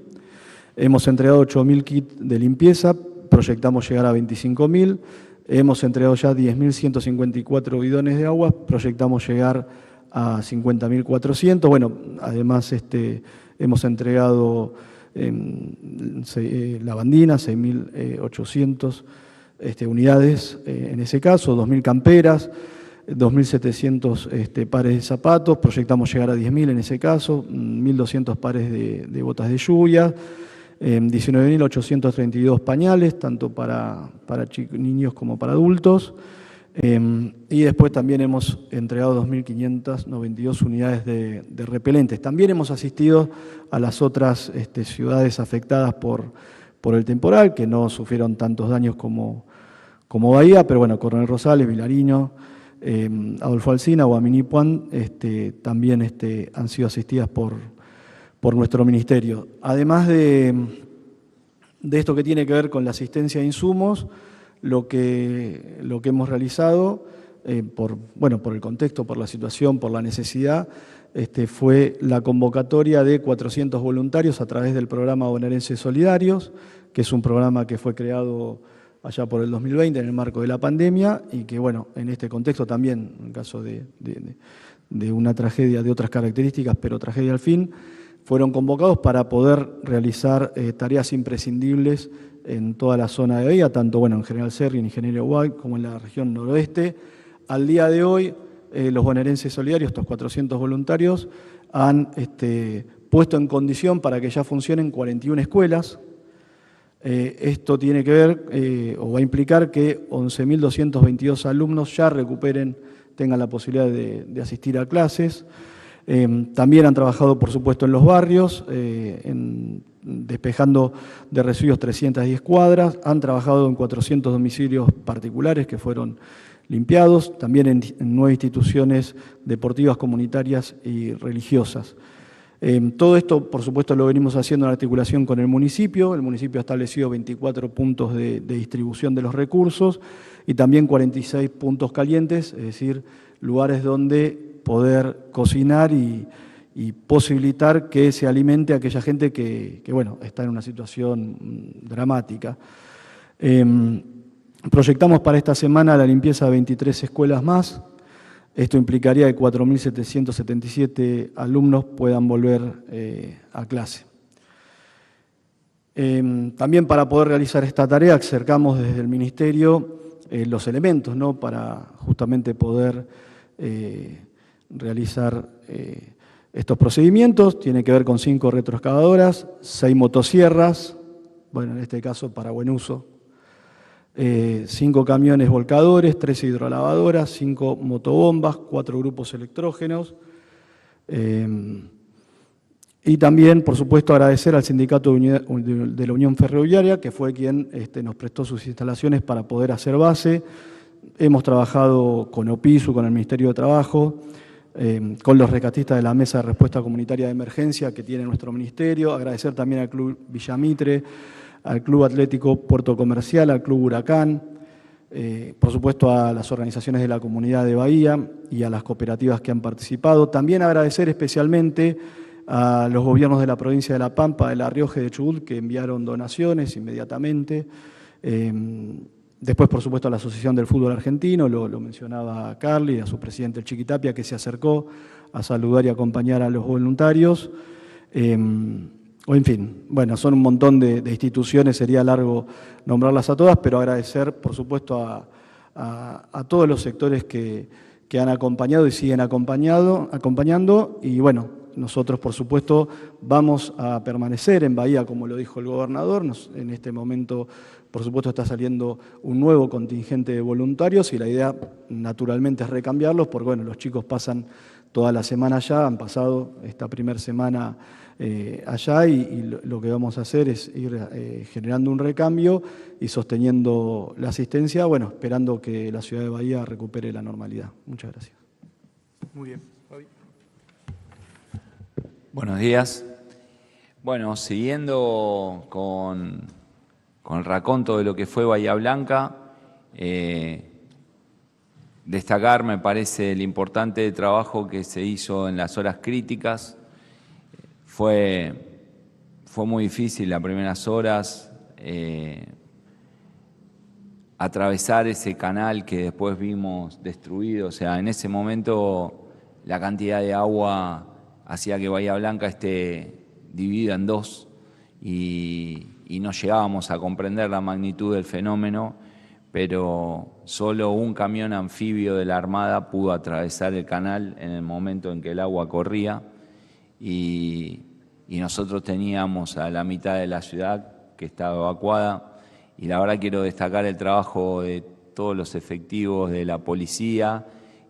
Hemos entregado 8.000 kits de limpieza, proyectamos llegar a 25.000. Hemos entregado ya 10.154 bidones de agua, proyectamos llegar a 50.400. Bueno, además hemos entregado lavandina, 6.800 unidades en ese caso, 2.000 camperas, 2.700 pares de zapatos, proyectamos llegar a 10.000 en ese caso, 1.200 pares de botas de lluvia, 19.832 pañales, tanto para niños como para adultos, y después también hemos entregado 2.592 unidades de repelentes. También hemos asistido a las otras ciudades afectadas por el temporal, que no sufrieron tantos daños como Bahía, pero bueno, Coronel Rosales, Vilariño, Adolfo Alsina, Guaminipuán, también han sido asistidas por nuestro ministerio. Además de esto que tiene que ver con la asistencia de insumos, lo que hemos realizado, por el contexto, por la situación, por la necesidad, fue la convocatoria de 400 voluntarios a través del programa Bonaerenses Solidarios, que es un programa que fue creado allá por el 2020 en el marco de la pandemia y que, en este contexto también, en caso de una tragedia de otras características, pero tragedia al fin, fueron convocados para poder realizar tareas imprescindibles en toda la zona de Bahía, tanto en General Serri, en Ingeniero Guay, como en la región noroeste. Al día de hoy, los bonaerenses solidarios, estos 400 voluntarios, han puesto en condición para que ya funcionen 41 escuelas. Esto tiene que ver o va a implicar que 11.222 alumnos ya tengan la posibilidad de asistir a clases. También han trabajado, por supuesto, en los barrios, despejando de residuos 310 cuadras, han trabajado en 400 domicilios particulares que fueron limpiados, también en 9 instituciones deportivas, comunitarias y religiosas. Todo esto, por supuesto, lo venimos haciendo en articulación con el municipio. El municipio ha establecido 24 puntos de distribución de los recursos y también 46 puntos calientes, es decir, lugares donde poder cocinar y posibilitar que se alimente a aquella gente que está en una situación dramática. Proyectamos para esta semana la limpieza de 23 escuelas más. Esto implicaría que 4.777 alumnos puedan volver a clase. También para poder realizar esta tarea acercamos desde el Ministerio los elementos, ¿no?, para justamente poder realizar estos procedimientos. Tiene que ver con 5 retroexcavadoras, 6 motosierras, en este caso para buen uso, 5 camiones volcadores, 13 hidrolavadoras, 5 motobombas, 4 grupos electrógenos. Y también, por supuesto, agradecer al Sindicato de la Unión Ferroviaria, que fue quien nos prestó sus instalaciones para poder hacer base. Hemos trabajado con OPISU, con el Ministerio de Trabajo, con los rescatistas de la Mesa de Respuesta Comunitaria de Emergencia que tiene nuestro ministerio. Agradecer también al Club Villamitre, al Club Atlético Puerto Comercial, al Club Huracán, por supuesto a las organizaciones de la Comunidad de Bahía y a las cooperativas que han participado. También agradecer especialmente a los gobiernos de la provincia de La Pampa, de La Rioja y de Chubut, que enviaron donaciones inmediatamente. Después, por supuesto, a la Asociación del Fútbol Argentino, lo mencionaba Carly, a su presidente, el Chiquitapia, que se acercó a saludar y acompañar a los voluntarios. O en fin, bueno, son un montón de instituciones, sería largo nombrarlas a todas, pero agradecer, por supuesto, a todos los sectores que han acompañado y siguen acompañando. Y bueno, nosotros, por supuesto, vamos a permanecer en Bahía, como lo dijo el gobernador. En este momento, por supuesto, está saliendo un nuevo contingente de voluntarios y la idea, naturalmente, es recambiarlos, porque bueno, los chicos pasan toda la semana allá, han pasado esta primera semana allá y lo que vamos a hacer es ir generando un recambio y sosteniendo la asistencia, bueno, esperando que la ciudad de Bahía recupere la normalidad. Muchas gracias. Muy bien. Fabi. Buenos días. Bueno, siguiendo con el raconto de lo que fue Bahía Blanca, destacar, me parece, el importante trabajo que se hizo en las horas críticas. Fue muy difícil las primeras horas, atravesar ese canal que después vimos destruido. O sea, en ese momento la cantidad de agua hacía que Bahía Blanca esté dividida en dos y no llegábamos a comprender la magnitud del fenómeno, pero solo un camión anfibio de la Armada pudo atravesar el canal en el momento en que el agua corría y nosotros teníamos a la mitad de la ciudad que estaba evacuada. Y la verdad quiero destacar el trabajo de todos los efectivos de la policía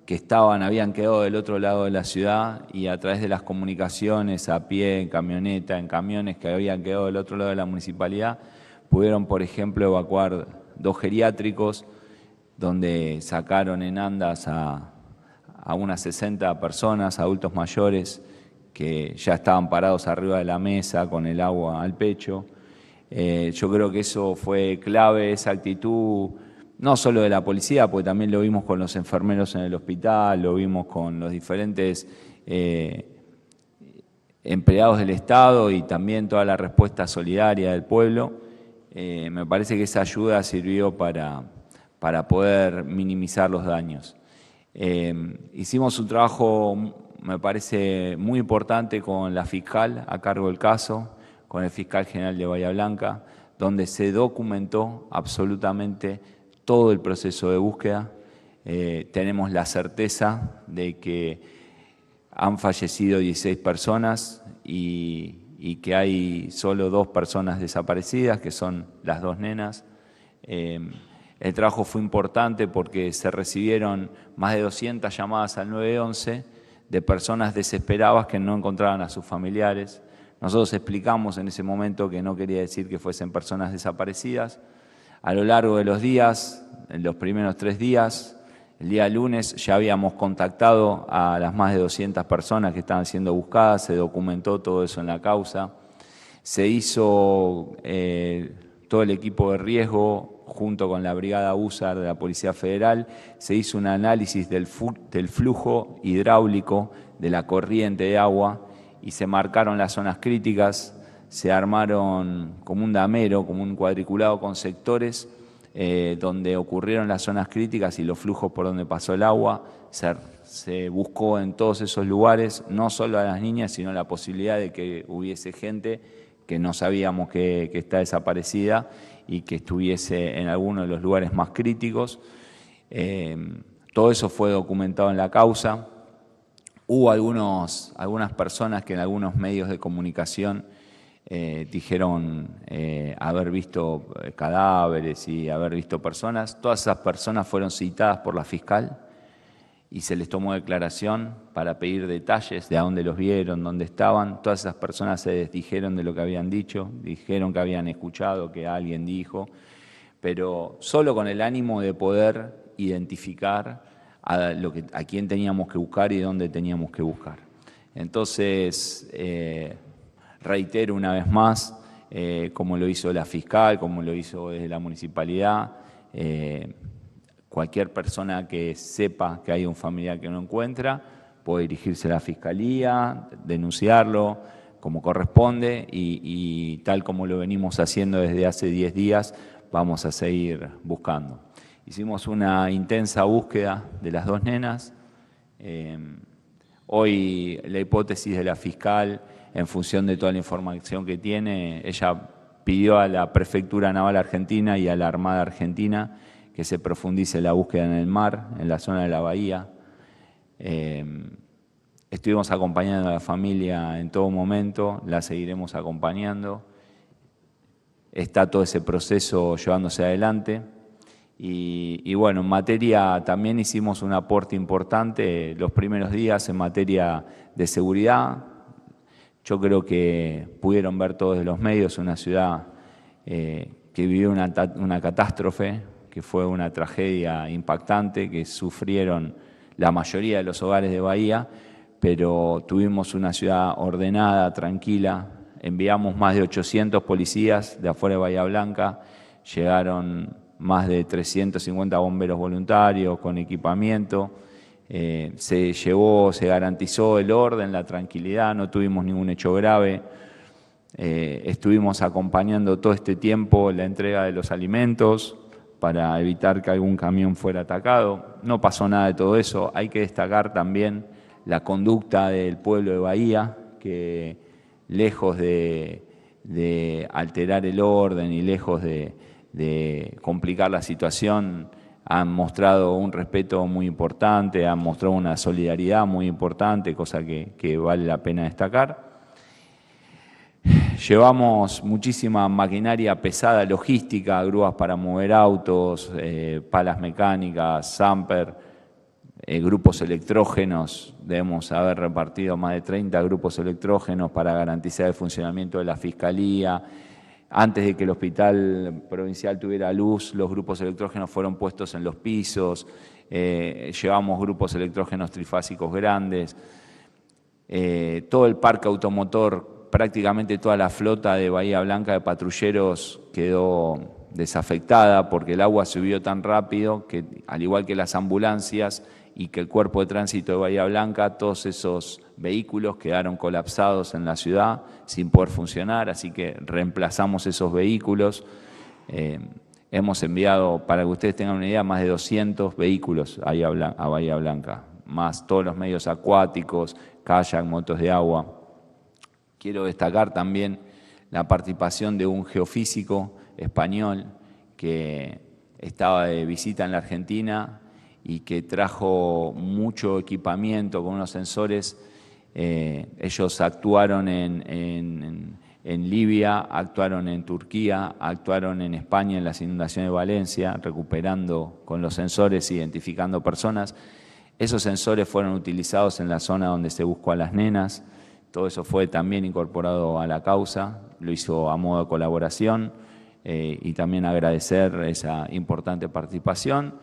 que habían quedado del otro lado de la ciudad y a través de las comunicaciones, a pie, en camioneta, en camiones que habían quedado del otro lado de la municipalidad, pudieron, por ejemplo, evacuar 2 geriátricos, donde sacaron en andas a unas 60 personas, adultos mayores, que ya estaban parados arriba de la mesa con el agua al pecho. Yo creo que eso fue clave, esa actitud, no solo de la policía, porque también lo vimos con los enfermeros en el hospital, lo vimos con los diferentes empleados del Estado y también toda la respuesta solidaria del pueblo. Me parece que esa ayuda sirvió para poder minimizar los daños. Hicimos un trabajo, me parece, muy importante con la fiscal a cargo del caso, con el fiscal general de Bahía Blanca, donde se documentó absolutamente todo el proceso de búsqueda. Tenemos la certeza de que han fallecido 16 personas y que hay solo 2 personas desaparecidas, que son las 2 nenas. El trabajo fue importante porque se recibieron más de 200 llamadas al 911 de personas desesperadas que no encontraban a sus familiares. Nosotros explicamos en ese momento que no quería decir que fuesen personas desaparecidas. A lo largo de los días, en los primeros 3 días, el día lunes ya habíamos contactado a las más de 200 personas que estaban siendo buscadas, se documentó todo eso en la causa. Se hizo todo el equipo de riesgo junto con la Brigada USAR de la Policía Federal, se hizo un análisis del flujo hidráulico de la corriente de agua y se marcaron las zonas críticas, se armaron como un damero, como un cuadriculado con sectores donde ocurrieron las zonas críticas y los flujos por donde pasó el agua. Se buscó en todos esos lugares, no solo a las niñas, sino la posibilidad de que hubiese gente que no sabíamos que está desaparecida y que estuviese en alguno de los lugares más críticos. Todo eso fue documentado en la causa. Hubo algunas personas que en algunos medios de comunicación dijeron haber visto cadáveres y haber visto personas. Todas esas personas fueron citadas por la fiscal y se les tomó declaración para pedir detalles de a dónde los vieron, dónde estaban. Todas esas personas se desdijeron de lo que habían dicho, dijeron que habían escuchado, que alguien dijo, pero solo con el ánimo de poder identificar a quién teníamos que buscar y dónde teníamos que buscar. Entonces, reitero una vez más, como lo hizo la fiscal, como lo hizo desde la municipalidad, cualquier persona que sepa que hay un familiar que no encuentra puede dirigirse a la fiscalía, denunciarlo como corresponde y tal como lo venimos haciendo desde hace 10 días, vamos a seguir buscando. Hicimos una intensa búsqueda de las 2 nenas. Hoy la hipótesis de la fiscal, en función de toda la información que tiene, ella pidió a la Prefectura Naval Argentina y a la Armada Argentina que se profundice la búsqueda en el mar, en la zona de la bahía. Estuvimos acompañando a la familia en todo momento, la seguiremos acompañando. Está todo ese proceso llevándose adelante. Y bueno, en materia también hicimos un aporte importante los primeros días en materia de seguridad. Yo creo que pudieron ver todos de los medios una ciudad que vivió una catástrofe, que fue una tragedia impactante, que sufrieron la mayoría de los hogares de Bahía, pero tuvimos una ciudad ordenada, tranquila. Enviamos más de 800 policías de afuera de Bahía Blanca, llegaron más de 350 bomberos voluntarios con equipamiento. Se garantizó el orden, la tranquilidad, no tuvimos ningún hecho grave. Estuvimos acompañando todo este tiempo la entrega de los alimentos para evitar que algún camión fuera atacado. No pasó nada de todo eso. Hay que destacar también la conducta del pueblo de Bahía, que lejos de alterar el orden y lejos de complicar la situación, han mostrado un respeto muy importante, han mostrado una solidaridad muy importante, cosa que vale la pena destacar. Llevamos muchísima maquinaria pesada, logística, grúas para mover autos, palas mecánicas, Samper, grupos electrógenos. Debemos haber repartido más de 30 grupos electrógenos para garantizar el funcionamiento de la Fiscalía. Antes de que el hospital provincial tuviera luz, los grupos electrógenos fueron puestos en los pisos. Llevamos grupos electrógenos trifásicos grandes. Todo el parque automotor, prácticamente toda la flota de Bahía Blanca de patrulleros quedó desafectada porque el agua subió tan rápido que, al igual que las ambulancias y que el cuerpo de tránsito de Bahía Blanca, todos esos vehículos quedaron colapsados en la ciudad sin poder funcionar, así que reemplazamos esos vehículos. Hemos enviado, para que ustedes tengan una idea, más de 200 vehículos a Bahía Blanca, más todos los medios acuáticos, kayak, motos de agua. Quiero destacar también la participación de un geofísico español que estaba de visita en la Argentina y que trajo mucho equipamiento con unos sensores. Ellos actuaron en Libia, actuaron en Turquía, actuaron en España en las inundaciones de Valencia, recuperando con los sensores, identificando personas. Esos sensores fueron utilizados en la zona donde se buscó a las nenas. Todo eso fue también incorporado a la causa, lo hizo a modo de colaboración y también agradecer esa importante participación.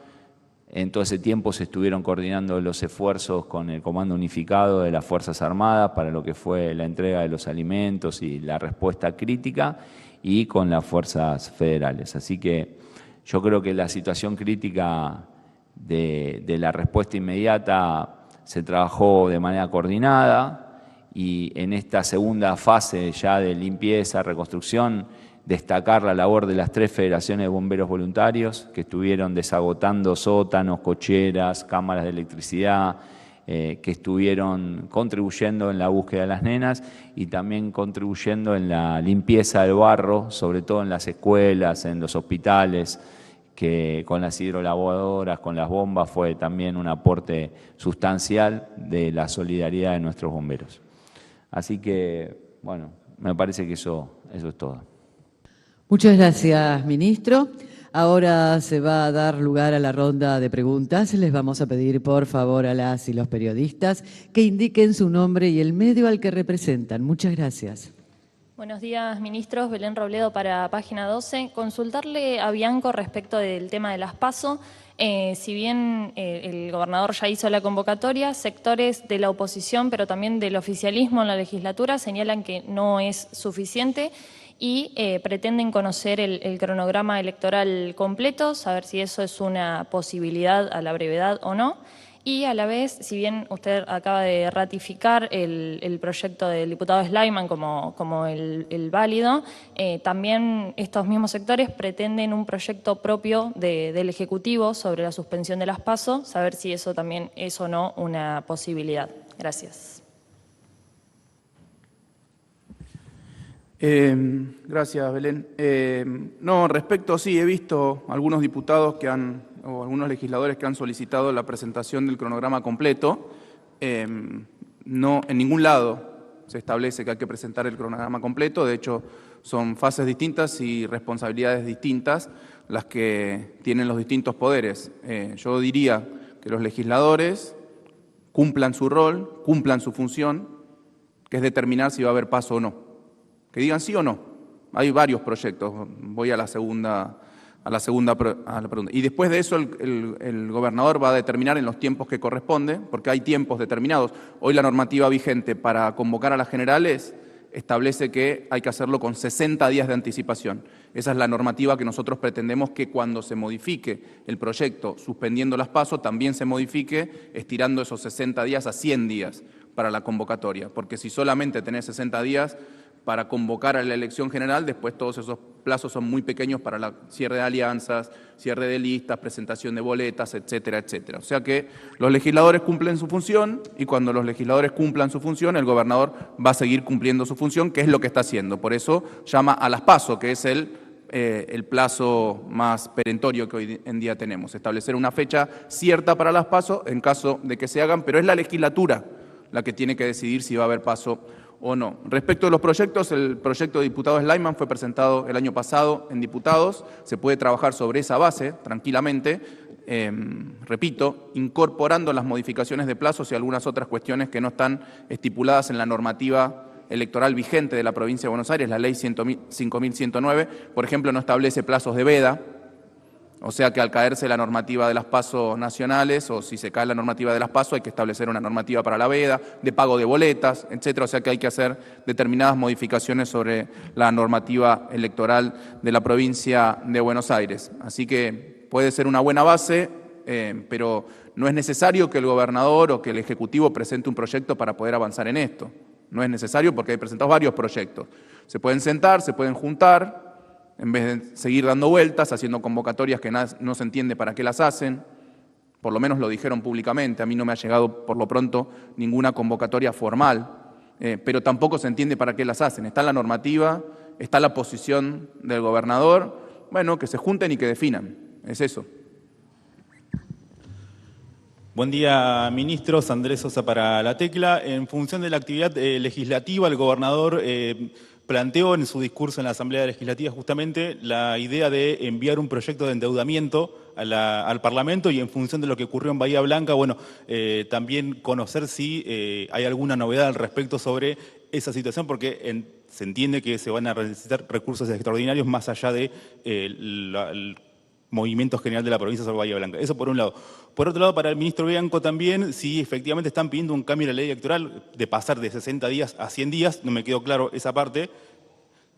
En todo ese tiempo se estuvieron coordinando los esfuerzos con el Comando Unificado de las Fuerzas Armadas para lo que fue la entrega de los alimentos y la respuesta crítica y con las fuerzas federales. Así que yo creo que la situación crítica de la respuesta inmediata se trabajó de manera coordinada. Y en esta segunda fase ya de limpieza, reconstrucción, destacar la labor de las 3 federaciones de bomberos voluntarios que estuvieron desagotando sótanos, cocheras, cámaras de electricidad, que estuvieron contribuyendo en la búsqueda de las nenas y también contribuyendo en la limpieza del barro, sobre todo en las escuelas, en los hospitales, que con las hidrolavadoras, con las bombas, fue también un aporte sustancial de la solidaridad de nuestros bomberos. Así que, bueno, me parece que eso es todo. Muchas gracias, ministro. Ahora se va a dar lugar a la ronda de preguntas. Les vamos a pedir, por favor, a las y los periodistas que indiquen su nombre y el medio al que representan. Muchas gracias. Buenos días, ministros. Belén Robledo para Página 12. Consultarle a Bianco respecto del tema de las PASO. Si bien el gobernador ya hizo la convocatoria, sectores de la oposición, pero también del oficialismo en la legislatura, señalan que no es suficiente y pretenden conocer el cronograma electoral completo, saber si eso es una posibilidad a la brevedad o no. Y a la vez, si bien usted acaba de ratificar el proyecto del diputado Sleiman como el válido, también estos mismos sectores pretenden un proyecto propio del Ejecutivo sobre la suspensión de las PASO, saber si eso también es o no una posibilidad. Gracias. Gracias, Belén. No, respecto, sí, he visto algunos diputados o algunos legisladores que han solicitado la presentación del cronograma completo. No, en ningún lado se establece que hay que presentar el cronograma completo. De hecho, son fases distintas y responsabilidades distintas las que tienen los distintos poderes. Yo diría que los legisladores cumplan su rol, cumplan su función, que es determinar si va a haber paso o no. Que digan sí o no. Hay varios proyectos. Voy a la segunda pregunta. Y después de eso el gobernador va a determinar en los tiempos que corresponde, porque hay tiempos determinados. Hoy la normativa vigente para convocar a las generales establece que hay que hacerlo con 60 días de anticipación. Esa es la normativa que nosotros pretendemos que cuando se modifique el proyecto suspendiendo las PASO, también se modifique estirando esos 60 días a 100 días para la convocatoria. Porque si solamente tenés 60 días para convocar a la elección general, después todos esos plazos son muy pequeños para el cierre de alianzas, cierre de listas, presentación de boletas, etcétera, etcétera. O sea que los legisladores cumplen su función y cuando los legisladores cumplan su función, el gobernador va a seguir cumpliendo su función, que es lo que está haciendo. Por eso llama a las PASO, que es el plazo más perentorio que hoy en día tenemos. Establecer una fecha cierta para las PASO en caso de que se hagan, pero es la legislatura la que tiene que decidir si va a haber PASO o no. Respecto de los proyectos, el proyecto de diputado Sleiman fue presentado el año pasado en diputados, se puede trabajar sobre esa base tranquilamente, repito, incorporando las modificaciones de plazos y algunas otras cuestiones que no están estipuladas en la normativa electoral vigente de la provincia de Buenos Aires, la ley 5.109, por ejemplo, no establece plazos de veda. O sea que al caerse la normativa de las PASO nacionales, o si se cae la normativa de las PASO, hay que establecer una normativa para la veda, de pago de boletas, etcétera. O sea que hay que hacer determinadas modificaciones sobre la normativa electoral de la provincia de Buenos Aires. Así que puede ser una buena base, pero no es necesario que el gobernador o que el Ejecutivo presente un proyecto para poder avanzar en esto. No es necesario porque hay presentados varios proyectos. Se pueden sentar, se pueden juntar, en vez de seguir dando vueltas, haciendo convocatorias que no se entiende para qué las hacen. Por lo menos lo dijeron públicamente, a mí no me ha llegado por lo pronto ninguna convocatoria formal, pero tampoco se entiende para qué las hacen. Está la normativa, está la posición del gobernador, bueno, que se junten y que definan, es eso. Buen día, ministros. Andrés Sosa para La Tecla. En función de la actividad legislativa, el gobernador planteó en su discurso en la Asamblea Legislativa justamente la idea de enviar un proyecto de endeudamiento al Parlamento y en función de lo que ocurrió en Bahía Blanca, bueno, también conocer si hay alguna novedad al respecto sobre esa situación, porque se entiende que se van a necesitar recursos extraordinarios más allá de el movimiento general de la provincia sobre Bahía Blanca. Eso por un lado. Por otro lado, para el ministro Bianco también, si efectivamente están pidiendo un cambio en la ley electoral de pasar de 60 días a 100 días, no me quedó claro esa parte.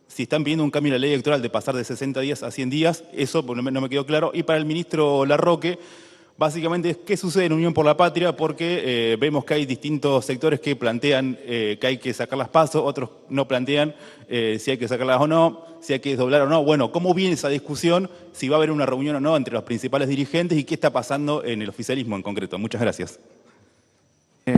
Si están pidiendo un cambio en la ley electoral de pasar de 60 días a 100 días, eso no me quedó claro. Y para el ministro Larroque, básicamente, ¿qué sucede en Unión por la Patria? Porque vemos que hay distintos sectores que plantean que hay que sacar las PASO, otros no plantean si hay que sacarlas o no, si hay que desdoblar o no. Bueno, ¿cómo viene esa discusión? Si va a haber una reunión o no entre los principales dirigentes y qué está pasando en el oficialismo en concreto. Muchas gracias.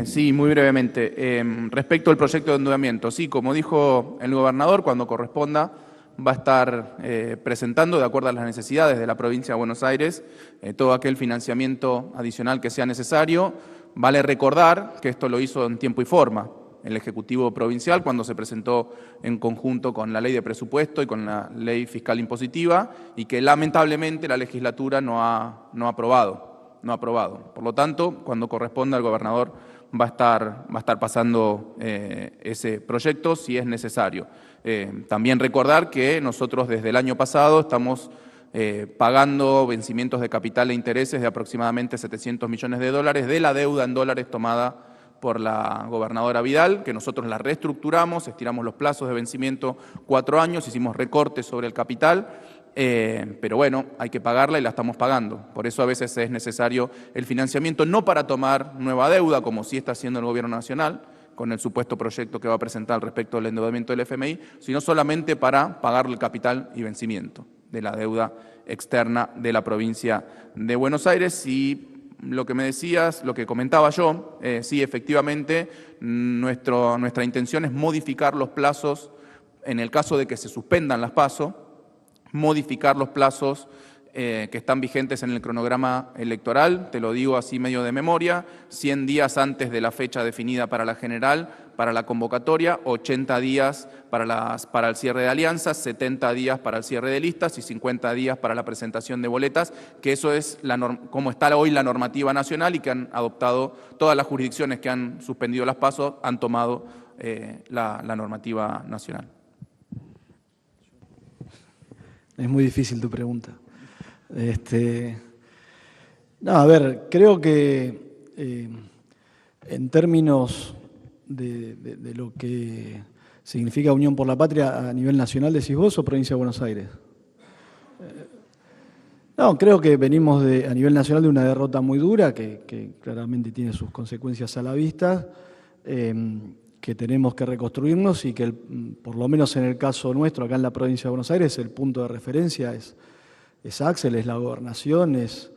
Sí, muy brevemente. Respecto al proyecto de endeudamiento, sí, como dijo el gobernador, cuando corresponda, va a estar presentando, de acuerdo a las necesidades de la provincia de Buenos Aires, todo aquel financiamiento adicional que sea necesario. Vale recordar que esto lo hizo en tiempo y forma. el Ejecutivo Provincial cuando se presentó en conjunto con la Ley de Presupuesto y con la Ley Fiscal Impositiva, y que lamentablemente la legislatura no ha aprobado. Por lo tanto, cuando corresponda, el gobernador va a estar pasando ese proyecto si es necesario. También recordar que nosotros desde el año pasado estamos pagando vencimientos de capital e intereses de aproximadamente 700 millones de dólares de la deuda en dólares tomada por la gobernadora Vidal, que nosotros la reestructuramos, estiramos los plazos de vencimiento 4 años, hicimos recortes sobre el capital, pero bueno, hay que pagarla y la estamos pagando. Por eso a veces es necesario el financiamiento, no para tomar nueva deuda, como sí está haciendo el Gobierno Nacional, con el supuesto proyecto que va a presentar respecto al endeudamiento del FMI, sino solamente para pagar el capital y vencimiento de la deuda externa de la provincia de Buenos Aires. Y lo que me decías, lo que comentaba yo, sí, efectivamente, nuestra intención es modificar los plazos, en el caso de que se suspendan las PASO, modificar los plazos que están vigentes en el cronograma electoral, te lo digo así medio de memoria, 100 días antes de la fecha definida para la general, para la convocatoria, 80 días para el cierre de alianzas, 70 días para el cierre de listas y 50 días para la presentación de boletas, que eso es como está hoy la normativa nacional y que han adoptado todas las jurisdicciones que han suspendido las PASO, han tomado la normativa nacional. Es muy difícil tu pregunta. No, a ver, creo que en términos de lo que significa Unión por la Patria a nivel nacional, decís vos, o provincia de Buenos Aires. No, creo que venimos a nivel nacional de una derrota muy dura que claramente tiene sus consecuencias a la vista, que tenemos que reconstruirnos y que por lo menos en el caso nuestro, acá en la provincia de Buenos Aires, el punto de referencia es Axel, es la gobernación, es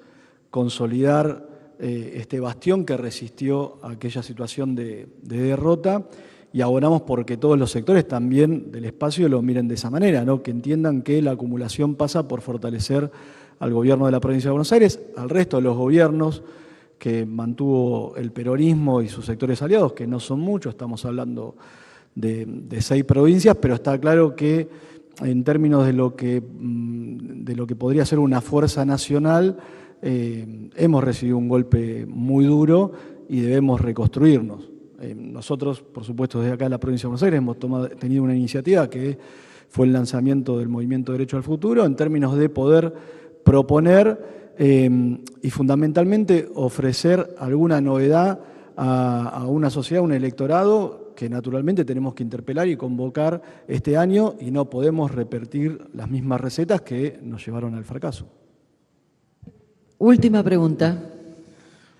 consolidar este bastión que resistió a aquella situación de derrota, y abonamos porque todos los sectores también del espacio lo miren de esa manera, ¿no? Que entiendan que la acumulación pasa por fortalecer al gobierno de la provincia de Buenos Aires, al resto de los gobiernos que mantuvo el peronismo y sus sectores aliados, que no son muchos, estamos hablando de 6 provincias, pero está claro que en términos de lo que podría ser una fuerza nacional, hemos recibido un golpe muy duro y debemos reconstruirnos. Nosotros, por supuesto, desde acá en la provincia de Buenos Aires hemos tenido una iniciativa que fue el lanzamiento del Movimiento Derecho al Futuro, en términos de poder proponer y fundamentalmente ofrecer alguna novedad a una sociedad, a un electorado que naturalmente tenemos que interpelar y convocar este año, y no podemos repetir las mismas recetas que nos llevaron al fracaso. Última pregunta.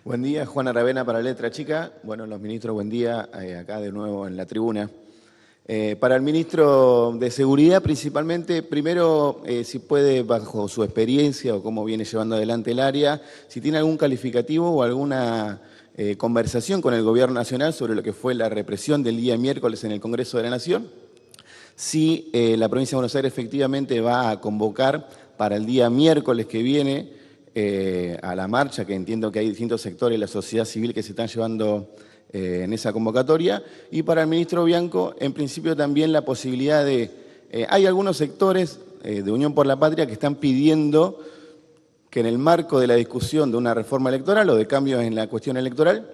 Buen día, Juan Aravena para Letra Chica. Bueno, los ministros, buen día, acá de nuevo en la tribuna. Para el ministro de Seguridad principalmente, primero, si puede, bajo su experiencia o cómo viene llevando adelante el área, si tiene algún calificativo o alguna conversación con el Gobierno Nacional sobre lo que fue la represión del día miércoles en el Congreso de la Nación, si la provincia de Buenos Aires efectivamente va a convocar para el día miércoles que viene a la marcha, que entiendo que hay distintos sectores de la sociedad civil que se están llevando en esa convocatoria, y para el ministro Bianco, en principio también la posibilidad de... hay algunos sectores de Unión por la Patria que están pidiendo que en el marco de la discusión de una reforma electoral o de cambios en la cuestión electoral,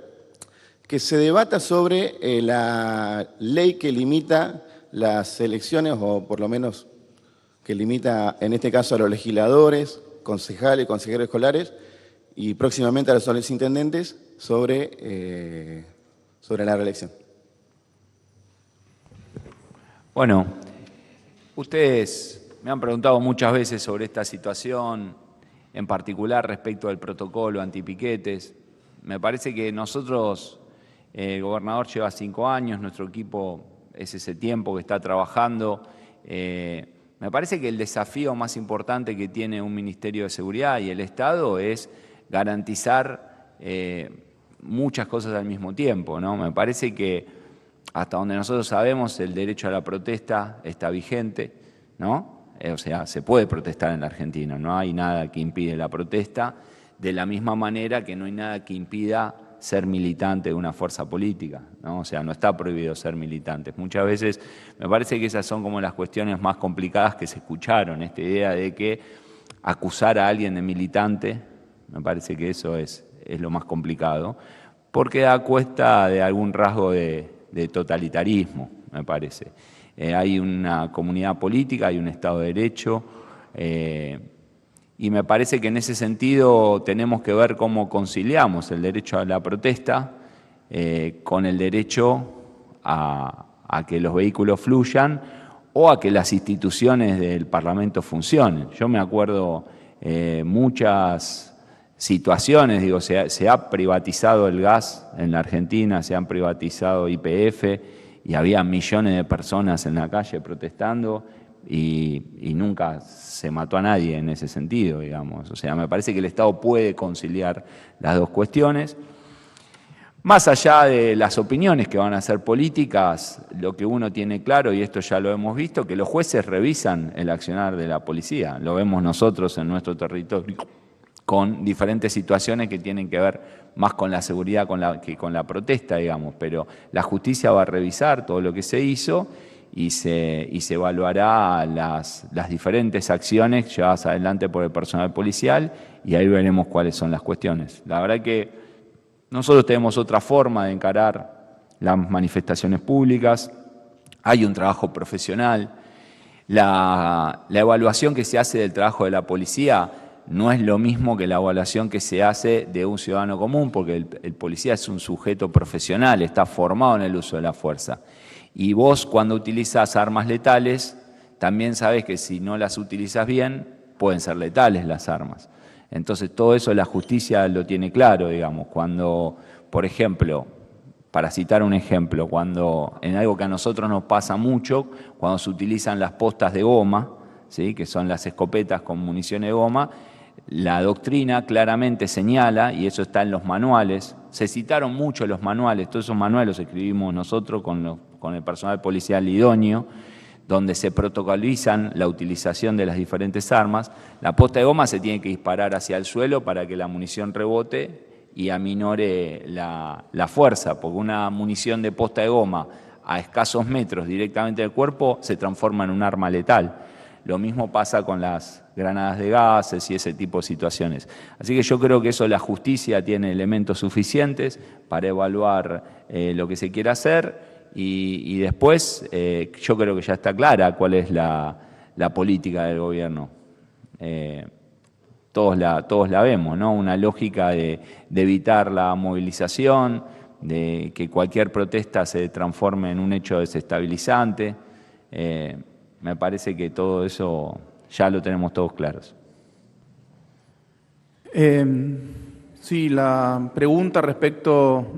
que se debata sobre la ley que limita las elecciones, o por lo menos que limita en este caso a los legisladores, concejales, consejeros escolares y próximamente a los intendentes sobre la reelección. Bueno, ustedes me han preguntado muchas veces sobre esta situación, en particular respecto al protocolo antipiquetes. Me parece que nosotros, el gobernador lleva 5 años, nuestro equipo es ese tiempo que está trabajando. Me parece que el desafío más importante que tiene un Ministerio de Seguridad y el Estado es garantizar muchas cosas al mismo tiempo, ¿no? Me parece que hasta donde nosotros sabemos el derecho a la protesta está vigente, ¿no? O sea, se puede protestar en la Argentina, no hay nada que impide la protesta, de la misma manera que no hay nada que impida ser militante de una fuerza política, ¿no? O sea, no está prohibido ser militante. Muchas veces me parece que esas son como las cuestiones más complicadas que se escucharon, esta idea de que acusar a alguien de militante, me parece que eso es lo más complicado, porque da cuenta de algún rasgo de totalitarismo, me parece. Hay una comunidad política, hay un Estado de Derecho, y me parece que en ese sentido tenemos que ver cómo conciliamos el derecho a la protesta con el derecho a que los vehículos fluyan o a que las instituciones del Parlamento funcionen. Yo me acuerdo muchas situaciones, digo, se ha privatizado el gas en la Argentina, se han privatizado YPF y había millones de personas en la calle protestando y nunca se mató a nadie en ese sentido, digamos. O sea, me parece que el Estado puede conciliar las dos cuestiones. Más allá de las opiniones que van a ser políticas, lo que uno tiene claro, y esto ya lo hemos visto, que los jueces revisan el accionar de la policía. Lo vemos nosotros en nuestro territorio con diferentes situaciones que tienen que ver más con la seguridad que con la protesta, digamos. Pero la justicia va a revisar todo lo que se hizo y se evaluará las diferentes acciones llevadas adelante por el personal policial y ahí veremos cuáles son las cuestiones. La verdad que nosotros tenemos otra forma de encarar las manifestaciones públicas, hay un trabajo profesional, la evaluación que se hace del trabajo de la policía no es lo mismo que la evaluación que se hace de un ciudadano común, porque el policía es un sujeto profesional, está formado en el uso de la fuerza. Y vos cuando utilizas armas letales, también sabés que si no las utilizas bien, pueden ser letales las armas. Entonces todo eso la justicia lo tiene claro, digamos. Cuando, por ejemplo, para citar un ejemplo, cuando en algo que a nosotros nos pasa mucho, cuando se utilizan las postas de goma, ¿sí?, que son las escopetas con municiones de goma, la doctrina claramente señala, y eso está en los manuales, se citaron mucho los manuales, todos esos manuales los escribimos nosotros con el personal policial idóneo, donde se protocolizan la utilización de las diferentes armas. La posta de goma se tiene que disparar hacia el suelo para que la munición rebote y aminore la fuerza, porque una munición de posta de goma a escasos metros directamente del cuerpo se transforma en un arma letal. Lo mismo pasa con las granadas de gases y ese tipo de situaciones. Así que yo creo que eso la justicia tiene elementos suficientes para evaluar lo que se quiere hacer y después yo creo que ya está clara cuál es la política del gobierno. Todos la vemos, ¿no? Una lógica de evitar la movilización, de que cualquier protesta se transforme en un hecho desestabilizante. Me parece que todo eso ya lo tenemos todos claros. Sí, la pregunta respecto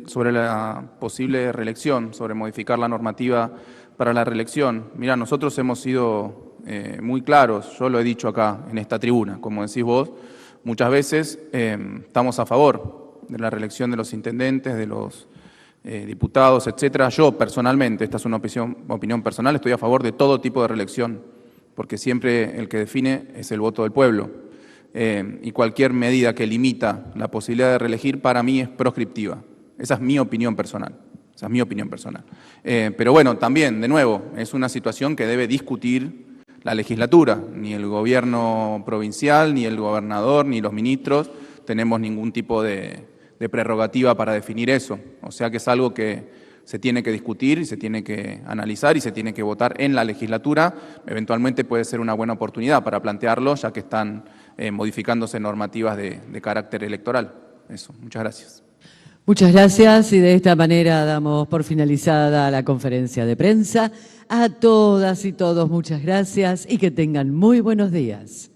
sobre la posible reelección, sobre modificar la normativa para la reelección. Mirá, nosotros hemos sido muy claros, yo lo he dicho acá en esta tribuna, como decís vos, muchas veces estamos a favor de la reelección de los intendentes, de los diputados, etcétera. Yo personalmente, esta es una opinión personal, estoy a favor de todo tipo de reelección, porque siempre el que define es el voto del pueblo. Y cualquier medida que limita la posibilidad de reelegir para mí es proscriptiva. Esa es mi opinión personal. Pero bueno, también, de nuevo, es una situación que debe discutir la legislatura. Ni el gobierno provincial, ni el gobernador, ni los ministros tenemos ningún tipo de prerrogativa para definir eso. O sea que es algo que se tiene que discutir y se tiene que analizar y se tiene que votar en la legislatura. Eventualmente puede ser una buena oportunidad para plantearlo, ya que están modificándose normativas de carácter electoral. Eso, muchas gracias. Muchas gracias y de esta manera damos por finalizada la conferencia de prensa. A todas y todos muchas gracias y que tengan muy buenos días.